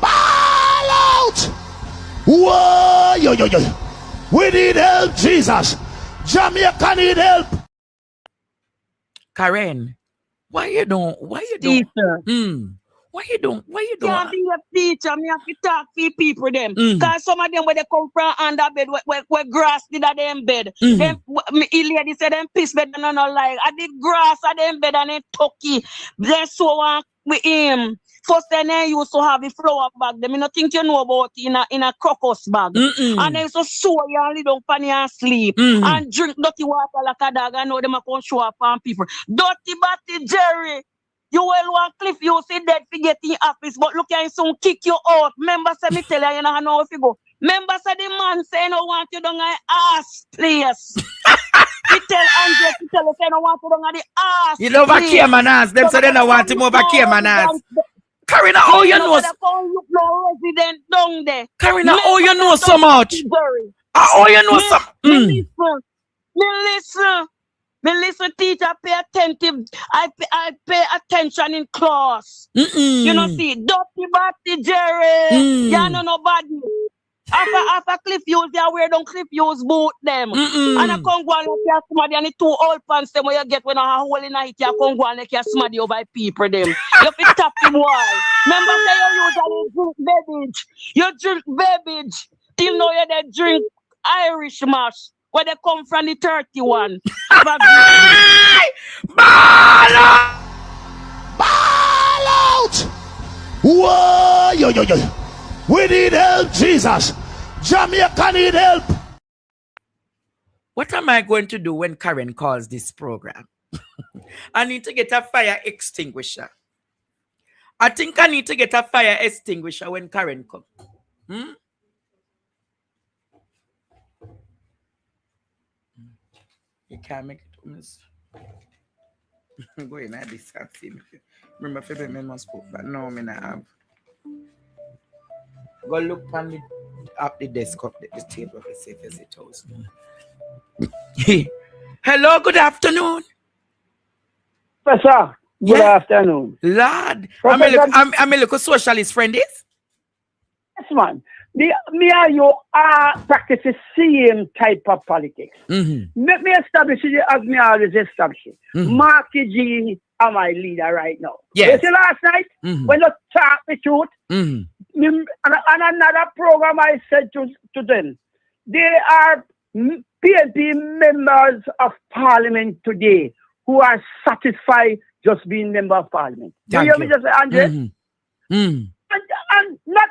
Ball out! Whoa, yo. We need help, Jesus. Jamaica need help. Karen, why you don't? Why you don't? Can't be a teacher. Me have to talk to people them. Cause some of them where they come from under bed, where grass did at them bed. Them lady said them piss bed and no like. I did grass at them bed and then turkey. Then so on with him. First then they used to have a flower bag. Them, you think you know about in a crocus bag. And they used to show you and lay down funny and sleep. And drink dirty water like a dog. I know them are going to show up on people. Dirty batty Jerry. You will want Cliff, you see dead to get in office, but look at soon kick you out. Member say me tell you, you know if you go. Member say the man say no want you down the ass place. He tell Andre to tell you say no want you down the ass. You know vacate man ass. Them say they don't want him over vacate man ass. Karina, how you know? Resident down there. Karina, how you know so much? How you know so much? Me listen, teacher, pay attentive. I pay attention in class. You know, see, dirty batty Jerry. You know nobody. After Cliff use, you wear down Cliff use boot them. And I can't go and look at somebody and the 2 old pants them where you get when I hole in the heat, you can't go and look at somebody over people them. You fi tap him why. Remember say you usually drink beverage. You drink beverage. Till now you they drink Irish mash. Where they come from the 31. Ball out! Whoa, yo. We need help, Jesus. Jamaica need help. What am I going to do when Karen calls this program? I need to get a fire extinguisher. I think I need to get a fire extinguisher when Karen comes. You can't make it, miss. Go in at this and see. Remember, favorite member spoke, but no, I not have. Go look on the up the desk up the table as safe as it was. Hello, good afternoon. Professor, good afternoon. Lord, I'm a little socialist friend, is? Yes, man. Me and you practice the same type of politics. Let me establish it as me always establish it. Marky G are my leader right now. Yes. You see last night, when you talk the truth, and another program I said to them, they are PNP members of parliament today who are satisfied just being member of parliament. You hear me just say, Andre? And not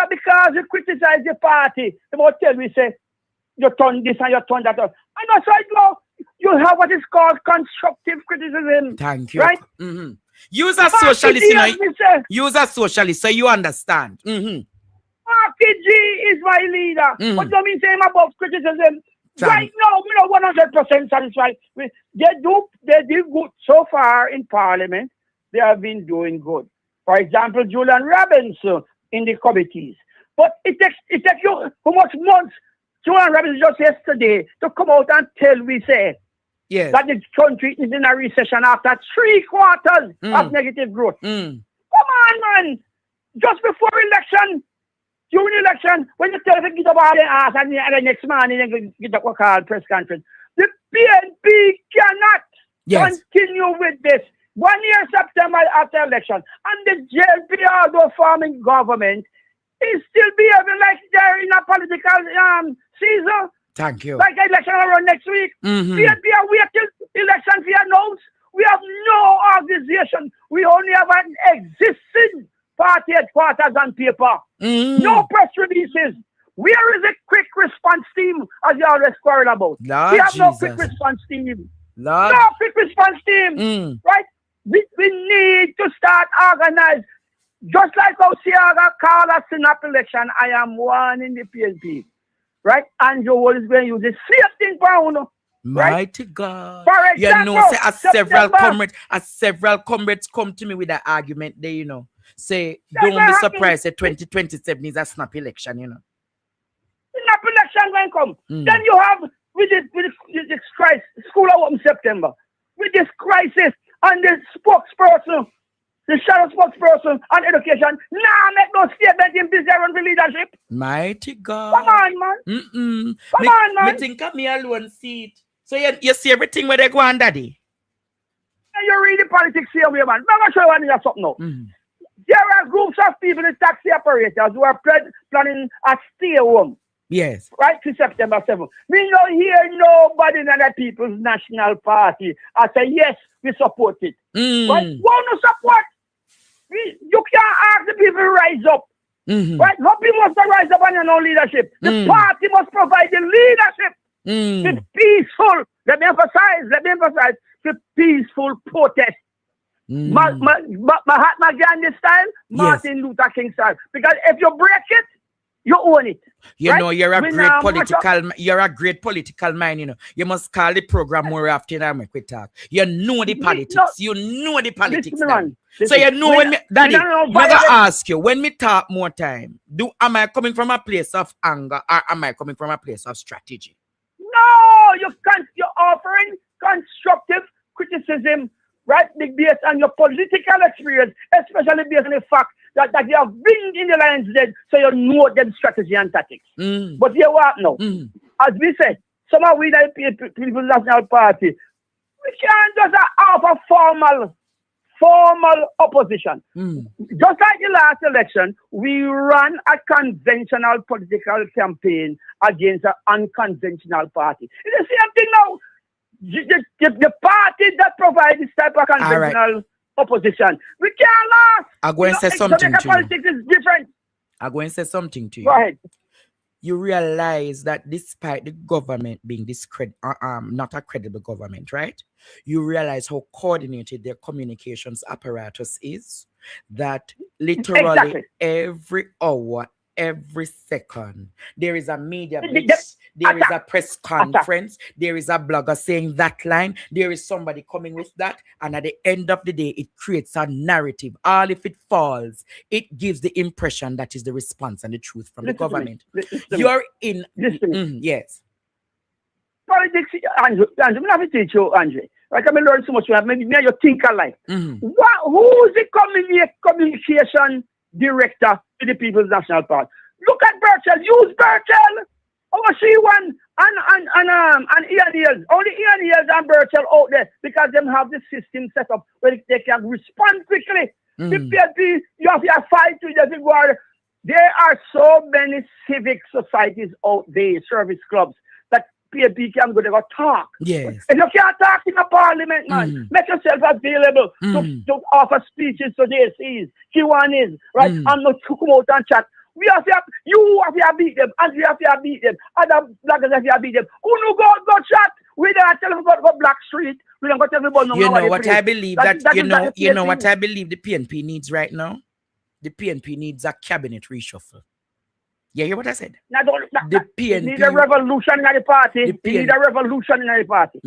because you criticize the party, they will tell me, say, you turn this and you turn that. And that's why you have what is called constructive criticism. Thank you. Right? Use a socialist, you know. Use a socialist so you understand. Marky G is my leader. What do you mean saying about criticism? Right now, we are 100% satisfied. They do good so far in parliament. They have been doing good. For example, Julian Robinson in the committees. But it takes you how much months? Julian Robinson just yesterday to come out and tell we say that the country is in a recession after 3 quarters of negative growth. Come on, man. Just before election, during election, when you tell them to get up all their ass and the next morning they get up what called press conference. The PNP cannot continue with this. 1 year September after election, and the JLP, although forming government, is still behaving like they're in a political season. Thank you. Like election around next week. PNP are waiting election for announce. We have no organization. We only have an existing party headquarters on paper. No press releases. Where is the quick response team, as you always quarrel about? We have no quick response team. No quick response team. Right? We need to start organize. Just like how Siaga called a snap election, I am one in the PNP. Right? And you always going to use the same thing for Uno. Mighty God. For example, you know, say, several comrades come to me with that argument there, you know. Say, don't be surprised that 2027 is a snap election, you know. Snap election going to come. Then you have, with this crisis, school open September. With this crisis, and the spokesperson, the shadow spokesperson on education, make no statement in this area of leadership. Mighty God. Come on, man. Come on, man. I think of me alone see it. So you see everything where they go on, Daddy? And you read the politics here, man. I'm going to show you something now. There are groups of people, the taxi operators, who are planning a stay home. Yes. Right to September 7th. We don't hear nobody in the People's National Party. I say, yes, we support it. Right? Why not support? You can't ask the people to rise up. Right? No people must rise up on their own leadership. The party must provide the leadership. The peaceful, let me emphasize, the peaceful protest. Mahatma Gandhi style, Martin Luther King style. Because if you break it, you own it. You know, you're a great political mind, you know. You must call the program more often and make we talk. You know the politics. You know the politics. So you know when me, Daddy, I'm gonna ask you, when me talk more time, am I coming from a place of anger or am I coming from a place of strategy? No, you're offering constructive criticism, right? Based on your political experience, especially based on the fact that you have been in the Lions Den, so you know them strategy and tactics. But here what now? As we said, some of we the People's National Party, we can't just offer formal opposition. Just like the last election, we ran a conventional political campaign against an unconventional party. It's the same thing now. The party that provides this type of conventional opposition, we can't last. I'm going to say something to you. Politics is different. I'm going to say something to you. Go ahead. You realize that despite the government being not a credible government, right? You realize how coordinated their communications apparatus is. That literally every hour, every second, there is a media blitz, there is a press conference, there is a blogger saying that line, there is somebody coming with that, and at the end of the day, it creates a narrative. All if it falls, it gives the impression that is the response and the truth from the government. You're in. Yes. Politics, Andrew, I'm not going to teach you, Andre. Like I'm learning so much. Maybe you think alike. Who is the communication director to the People's National Party? Look at Burchell. Use Burchell. She one and Ian Ears. Only Ian Ears and Burchell out there because them have the system set up where they can respond quickly. The PNP, you have to fight with the war. There are so many civic societies out there, service clubs, that PNP can go there and talk. Yes. And you can't talk in a parliament, man. Make yourself available to offer speeches to the ACs, Q1s, right? And not to come out and chat. We have to, you have to beat them, and we have to beat them. Other blackers have to beat them. Who no go chat? We don't tell them about go Black Street. We don't go tell everybody no. You know what I believe you know what I believe the PNP needs right now? The PNP needs a cabinet reshuffle. You hear what I said? The PNP need a revolution in the party. Need a revolution in the party.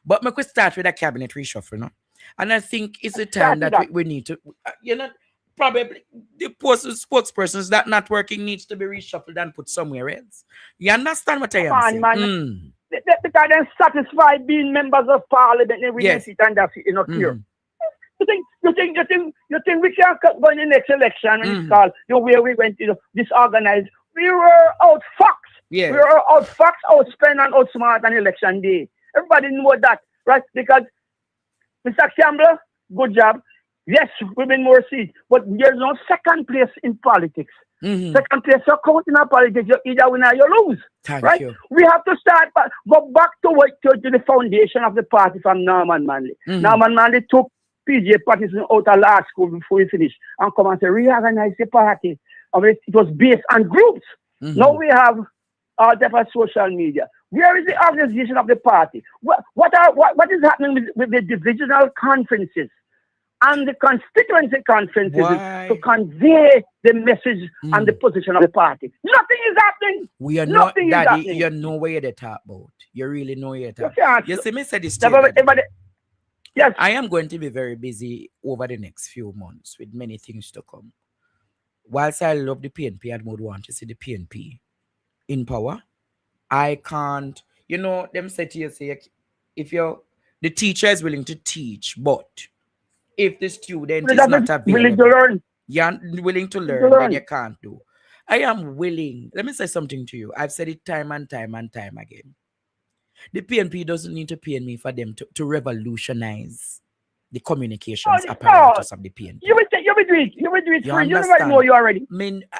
But we could start with a cabinet reshuffle, no? And I think it's a time that we need to, probably the spokespersons that not working needs to be reshuffled and put somewhere else. You understand what I am saying? Man. Because they're satisfied being members of parliament and we sit and that's it, clear. You think we can go in the next election when it's called where we went disorganized? We were outfoxed. We were outfoxed, outspent, and outsmart on election day. Everybody know that, right? Because Mr. Campbell, good job. Yes, we've been more seats, but there's no second place in politics. Second place, you count in politics, you either win or you lose. Thank you. We have to go back to the foundation of the party from Norman Manley. Norman Manley took PJ Patterson out of law school before he finished and come and say, reorganize the party. It was based on groups. Now we have all type of social media. Where is the organization of the party? What is happening with the divisional conferences and the constituency conferences to convey the message and the position of the party? Nothing is happening. We are not, Daddy, you know where you're talking about. You really know you're talking about. You see me say this to you, yes. I am going to be very busy over the next few months with many things to come. Whilst I love the PNP, I would want to see the PNP in power. I can't, them say to you, if the teacher is willing to teach, but if the student is not available, willing to learn. You're willing to learn, then you can't do. I am willing. Let me say something to you. I've said it time and time and time again. The PNP doesn't need to pay me for them to revolutionize the communications apparatus of the PNP. You will do it. You will do it free. You never know you already.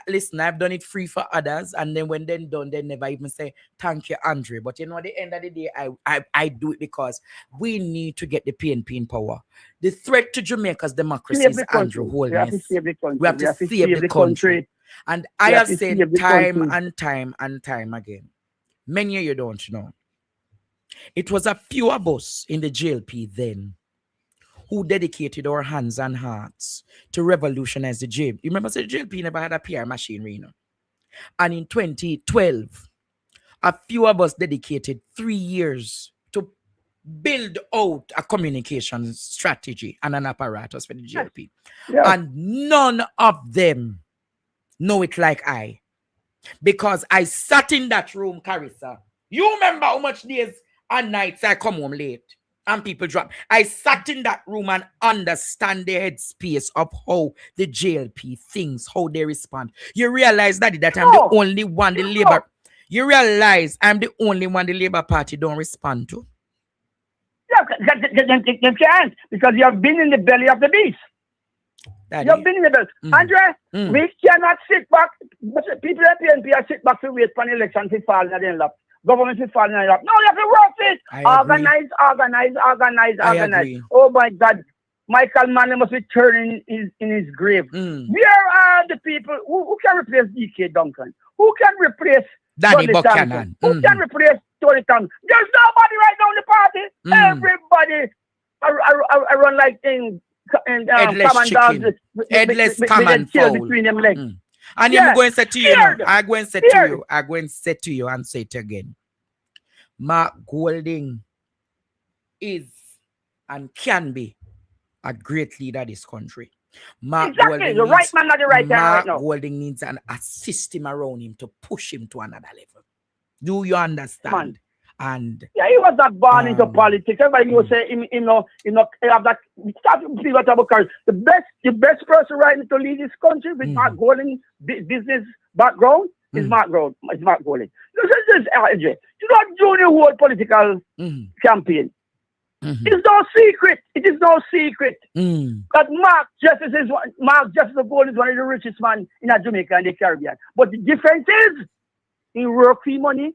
Listen, I've done it free for others, and then when they're done, they never even say, thank you, Andre. But at the end of the day, I do it because we need to get the PNP in power. The threat to Jamaica's democracy is Andrew Holness. We have to save the country. And I have said time and time and time again, many of you don't know, it was a few of us in the JLP then who dedicated our hands and hearts to revolutionize the jail. You remember the JLP never had a PR machinery, And in 2012, a few of us dedicated 3 years to build out a communication strategy and an apparatus for the JLP. And none of them know it like I. Because I sat in that room, Carissa. You remember how much days and nights I come home late and people drop. I sat in that room and understand the headspace of how the JLP thinks, how they respond. You realize that I'm the only one the Labour. You realize I'm the only one the Labour Party don't respond to. Yeah, they can't because you have been in the belly of the beast. Daddy. You have been in the belly. Andre, we cannot sit back. People at PNP are sit back to wait for an election to fall in their lap. Government is falling in their lap. No, you have to work it. Organize. Oh my God. Michael Manley must be turning in his grave. Where are the people who can replace DK Duncan? Who can replace Danny Buchanan? Who can replace Tony Thompson? There's nobody right now in the party. Everybody I run like in headless chicken. Headless common fowl. Between them legs. And I'm going to say to you, I'm going to say to you and say it again. Mark Golding is and can be a great leader of this country. Mark Golding the right man at the right time right now. Mark Golding needs a system around him to push him to another level. Do you understand? Man. And he was not born into politics. Everybody will say, have that. The best person right now to lead this country with Mark Golding business background is Mark Golding. This is AJ. You not junior world political campaign. It's no secret. It is no secret. That Mark Justice is the Gold is one of the richest man in Jamaica and the Caribbean. But the difference is he work for money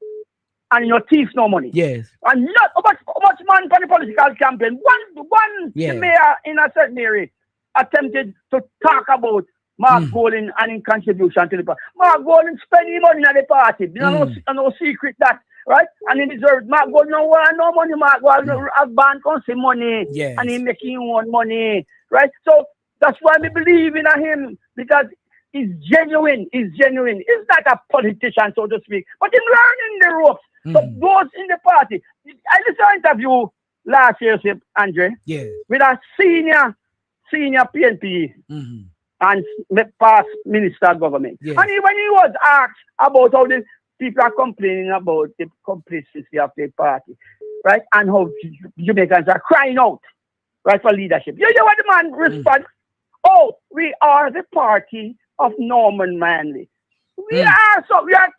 and your thief no money. Yes. And not how much man for the political campaign. One the mayor in a certain area attempted to talk about Mark Golding and in contribution to the party. Mark Golding spending money at the party. No secret that, right? And he deserves Mark Golding no want no money. Mark Golding have bank on some money. Yes. And he making his own money. Right? So that's why we believe in him, because he's genuine. He's genuine. He's not a politician, so to speak. But he's learning the ropes. So those in the party. I listened to an interview last year, Andre, with a senior PNP and past minister of government. And when he was asked about how the people are complaining about the complicity of the party, right? And how Jamaicans are crying out, right, for leadership. You know what the man responds? Oh, we are the party of Norman Manley. We are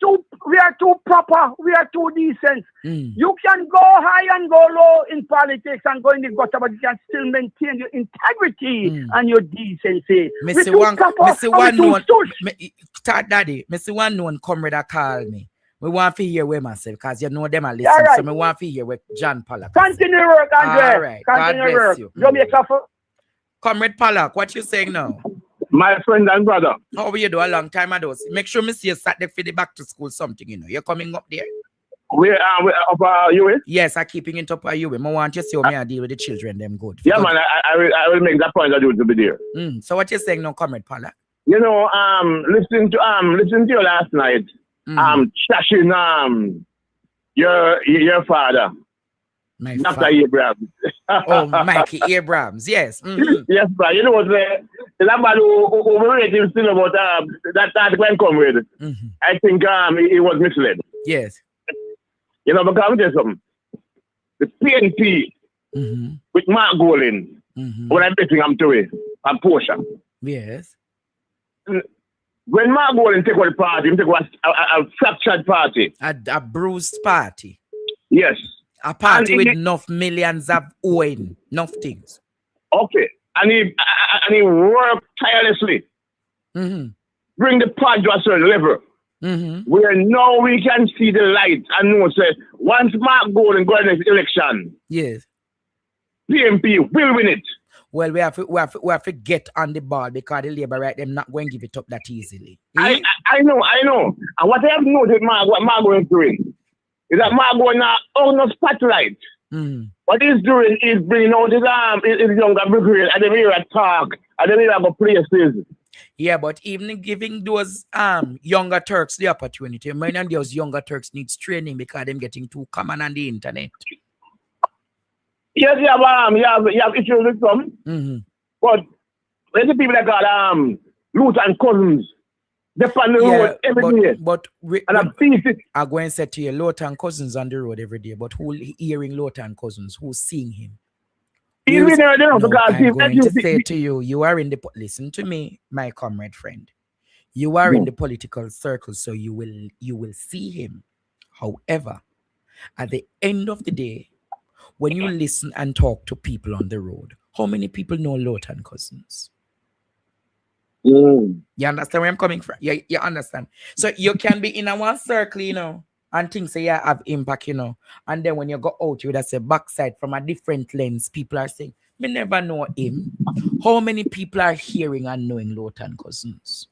too proper, we are too decent. You can go high and go low in politics and go in the gutter, but you can still maintain your integrity and your decency. Mr. One known comrade that call me. We want to hear where myself, because you know them are listening. Right. So we want to hear where John Pollack. Continue work, Andre. All right. Continue work. You. Jamaica for Comrade Pollack, what you saying now? My friend and brother. How will you do a long time ago? Make sure me see you sat there for the back to school something, you know. You're coming up there. We up UA? Yes, I'm keeping it up UA. I want you to see how I deal with the children, them good. Yeah, man, I will make that point I do to be there. So what you saying now, Comrade Pollack? You know, listening to you last night, trashing your father. Dr. Abrams. Oh, Mikey Abrams, yes. Yes, but you know what, somebody who overrated him still about that article come with. I think he was misled. Yes. You know, because I'm tell you something. The PNP with Mark Golding, when I'm betting I'm to it, and Portia. Yes. When Mark Golding take over the party, he take a fractured party. A bruised party. Yes. A party with enough millions of owing, enough things. Okay. And he worked tirelessly. Bring the party to a certain level. Where now we can see the light and know, say, once Mark Golding go in the next election, yes, PMP will win it. Well, we have to get on the ball, because the Labour right, them not going to give it up that easily. I know. And what I have noticed, what Mark Golding is doing, is that Mark Golding now on the spotlight. What he's doing is bringing out his younger brigade, and they hear a talk, and they hear about places. Yeah, but even giving those younger Turks the opportunity, many of those younger Turks needs training, because them getting too common on the internet. Yes, you have issues with some. But there's the people that got Luther and Cousins. They're on the road every day. But I'm going to say to you, Luther and Cousins on the road every day, but who hearing Luther and Cousins? Who's seeing him? I'm going to say to you, you are in the... Listen to me, my comrade friend. You are in the political circle, so you will see him. However, at the end of the day, when you listen and talk to people on the road, how many people know Luther and Cousins? You understand where I'm coming from? You understand? So you can be in a one circle, you know, and things say have impact, you know. And then when you go out, you would say backside from a different lens. People are saying, "Me never know him." How many people are hearing and knowing Luther and Cousins?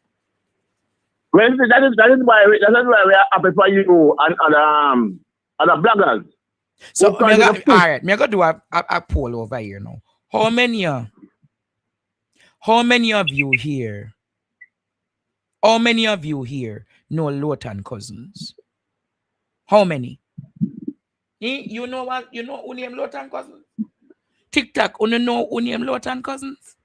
Well, that is why we are happy for you and other bloggers. So all right, me go do a poll over here now. How many of you here? How many of you here know Luther and Cousins? How many? You know what? You know who name Luther and Cousins? TikTok, you know who name Luther and Cousins?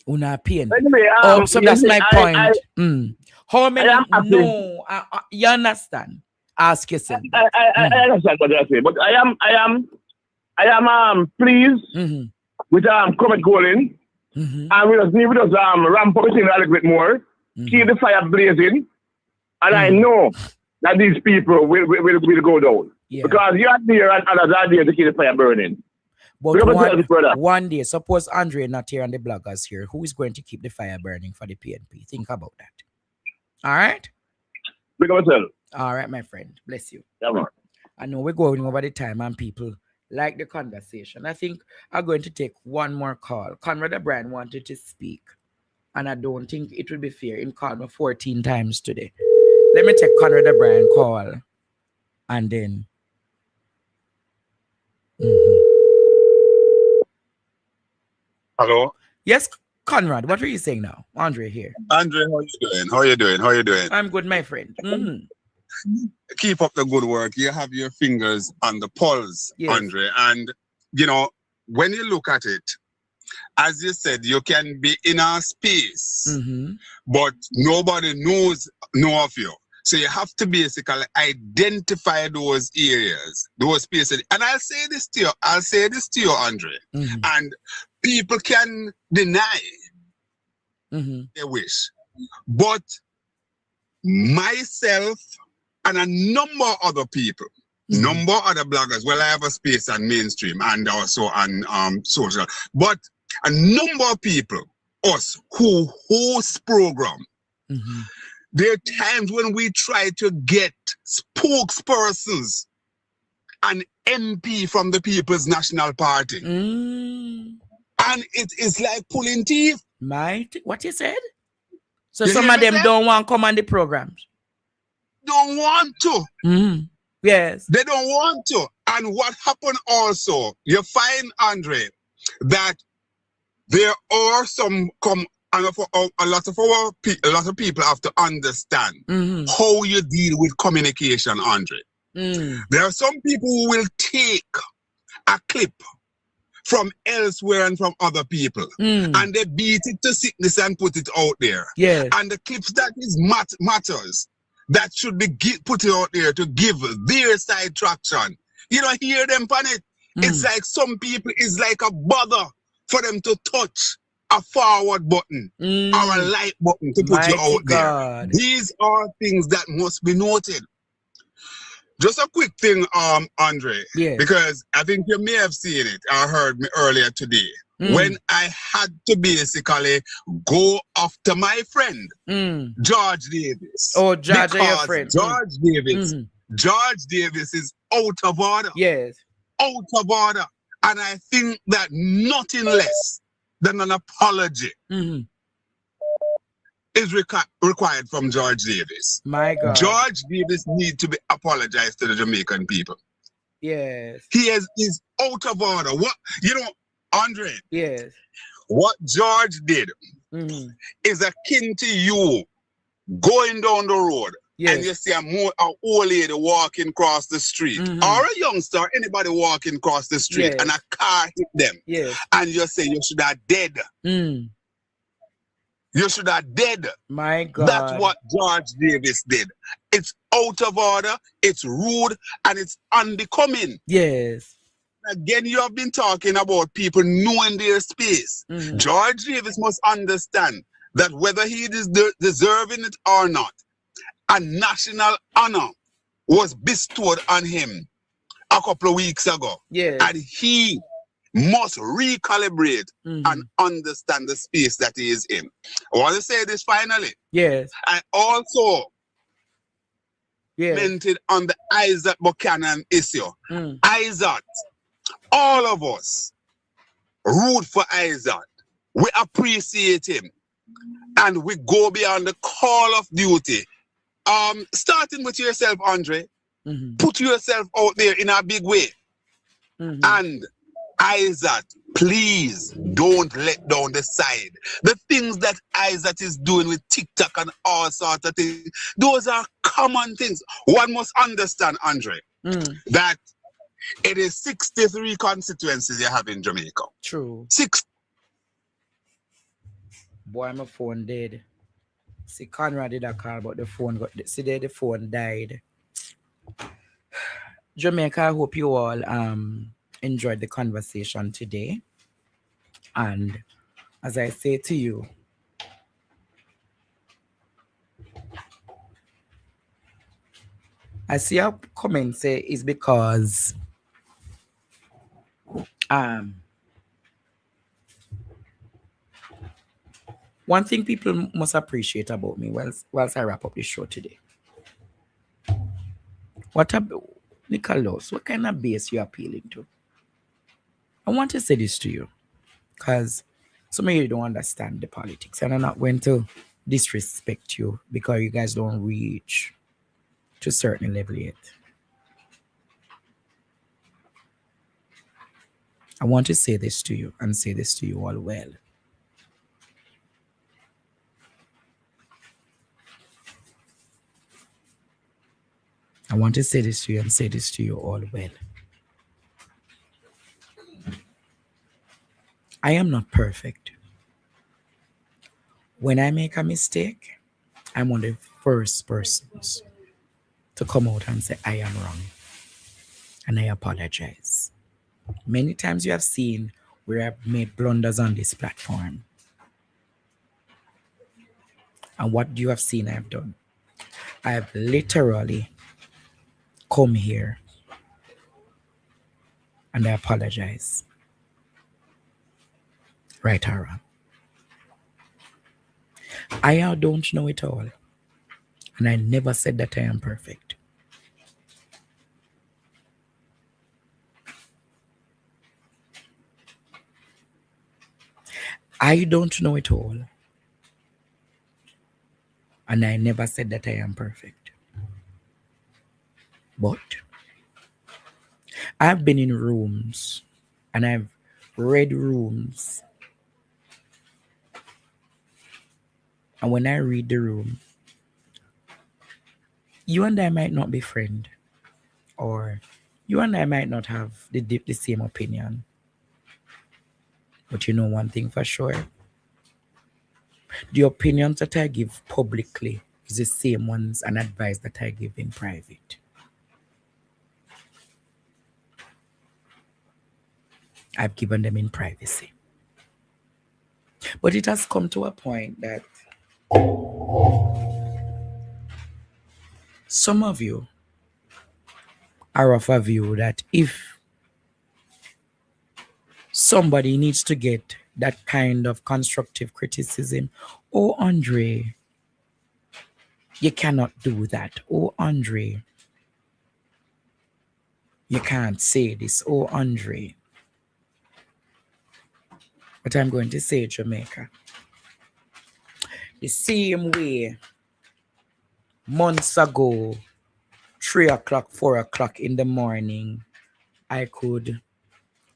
Una pain. Anyway, so that's my point. How many know? You understand? Ask yourself. I understand what you're saying, but I am pleased with Comrade Golding, and we just ramp up everything a little bit more, keep the fire blazing, and I know that these people will go down. Yeah. Because you are there and others are there to keep the fire burning. But one day, suppose Andre not here and the bloggers here, who is going to keep the fire burning for the PNP? Think about that. All right? All right, my friend. Bless you. Yeah, man. I know we're going over the time and people like the conversation. I think I'm going to take one more call. Conrad O'Brien wanted to speak, and I don't think it would be fair. He called me 14 times today. Let me take Conrad O'Brien call, and then... Hello? Yes, Conrad, what are you saying now? Andre here. Andre, how you doing? How you doing? How you doing? I'm good, my friend. Keep up the good work. You have your fingers on the pulse, yes. Andre. And, you know, when you look at it, as you said, you can be in a space, but nobody knows of you. So you have to basically identify those areas, those spaces. And I'll say this to you, Andre. And people can deny their wish. But myself and a number of other people, number of other bloggers, well, I have a space on mainstream and also on social, but a number of people, us, who host program, there are times when we try to get spokespersons and MP from the People's National Party. And it is like pulling teeth. What you said? So some of them don't want to come on the programs. Don't want to. Yes. They don't want to. And what happened also, you find, Andre, that there are some a lot of people have to understand how you deal with communication, Andre. There are some people who will take a clip from elsewhere and from other people, and they beat it to sickness and put it out there. Yes. And the clips that is matters, that should be put out there to give their side traction. You don't hear them on it. It's like some people, it's like a bother for them to touch a forward button or a like button to put you out there. These are things that must be noted. Just a quick thing, Andre, because I think you may have seen it or heard me earlier today when I had to basically go after my friend, George Davis. Oh, George, your friend. George Davis is out of order. Yes. Out of order. And I think that nothing less than an apology is required from George Davis. My God. George Davis needs to be apologized to the Jamaican people. Yes. He is out of order. What, Andre? Yes. What George did is akin to you going down the road and you see an old lady walking across the street or a youngster, anybody walking across the street and a car hit them. And you say you should have dead. You should have dead. My God. That's what George Davis did. It's out of order, it's rude, and it's unbecoming. Yes. Again, you have been talking about people knowing their space. George Davis must understand that whether he is deserving it or not, a national honor was bestowed on him a couple of weeks ago. And he must recalibrate and understand the space that he is in. I want to say this finally. Yes. I also meant it on the Isaac Buchanan issue. Isaac, all of us root for Isaac. We appreciate him. And we go beyond the call of duty. Starting with yourself, Andre. Put yourself out there in a big way. And Isaac, please don't let down the side. The things that Isaac is doing with TikTok and all sorts of things, those are common things. One must understand, Andre, that it is 63 constituencies you have in Jamaica. True. 6. Boy, my phone dead. See, Conrad did a call, but the phone the phone died. Jamaica, I hope you all enjoyed the conversation today. And as I say to you, I see a comment say is because one thing people must appreciate about me whilst I wrap up this show today. What about Nicholas? What kind of base you appealing to? I want to say this to you because some of you don't understand the politics, and I'm not going to disrespect you because you guys don't reach to a certain level yet. I want to say this to you and say this to you all well. I want to say this to you and say this to you all well. I am not perfect. When I make a mistake, I'm one of the first persons to come out and say, I am wrong. And I apologize. Many times you have seen where I've made blunders on this platform. And what you have seen I've done? I've literally come here and I apologize. Right or wrong. I don't know it all. And I never said that I am perfect. I don't know it all. And I never said that I am perfect. But I've been in rooms and I've read rooms. And when I read the room, you and I might not be friends. Or you and I might not have the same opinion. But you know one thing for sure. The opinions that I give publicly is the same ones and advice that I give in private. I've given them in privacy. But it has come to a point that some of you are of a view that if somebody needs to get that kind of constructive criticism, oh, Andre, you cannot do that. Oh, Andre, you can't say this. Oh, Andre. But I'm going to say, Jamaica, the same way months ago, 3 o'clock, 4 o'clock in the morning, I could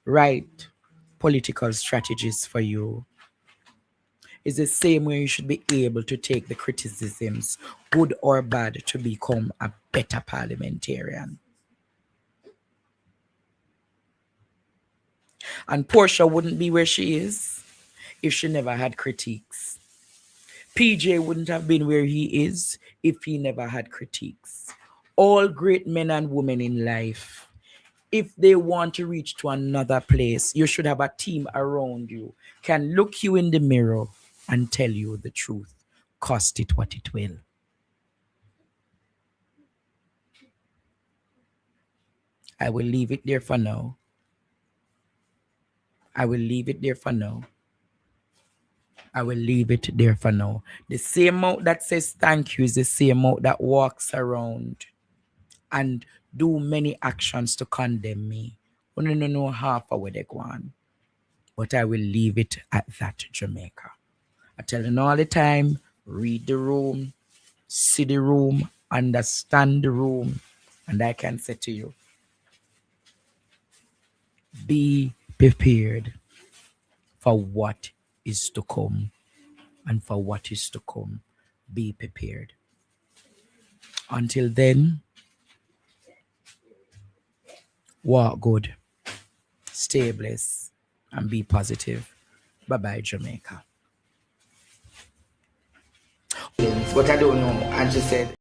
write political strategies for you. It's the same way you should be able to take the criticisms, good or bad, to become a better parliamentarian. And Portia wouldn't be where she is if she never had critiques. PJ wouldn't have been where he is if he never had critiques. All great men and women in life, if they want to reach to another place, you should have a team around you, can look you in the mirror and tell you the truth. Cost it what it will. I will leave it there for now. I will leave it there for now. I will leave it there for now. The same mouth that says thank you is the same mouth that walks around and do many actions to condemn me. I don't know half of where they go on. But I will leave it at that, Jamaica. I tell you all the time, read the room, see the room, understand the room, and I can say to you, be prepared for what is to come. And for what is to come, be prepared. Until then, walk good, stay blessed, and be positive. Bye-bye, Jamaica. But I don't know. And she said,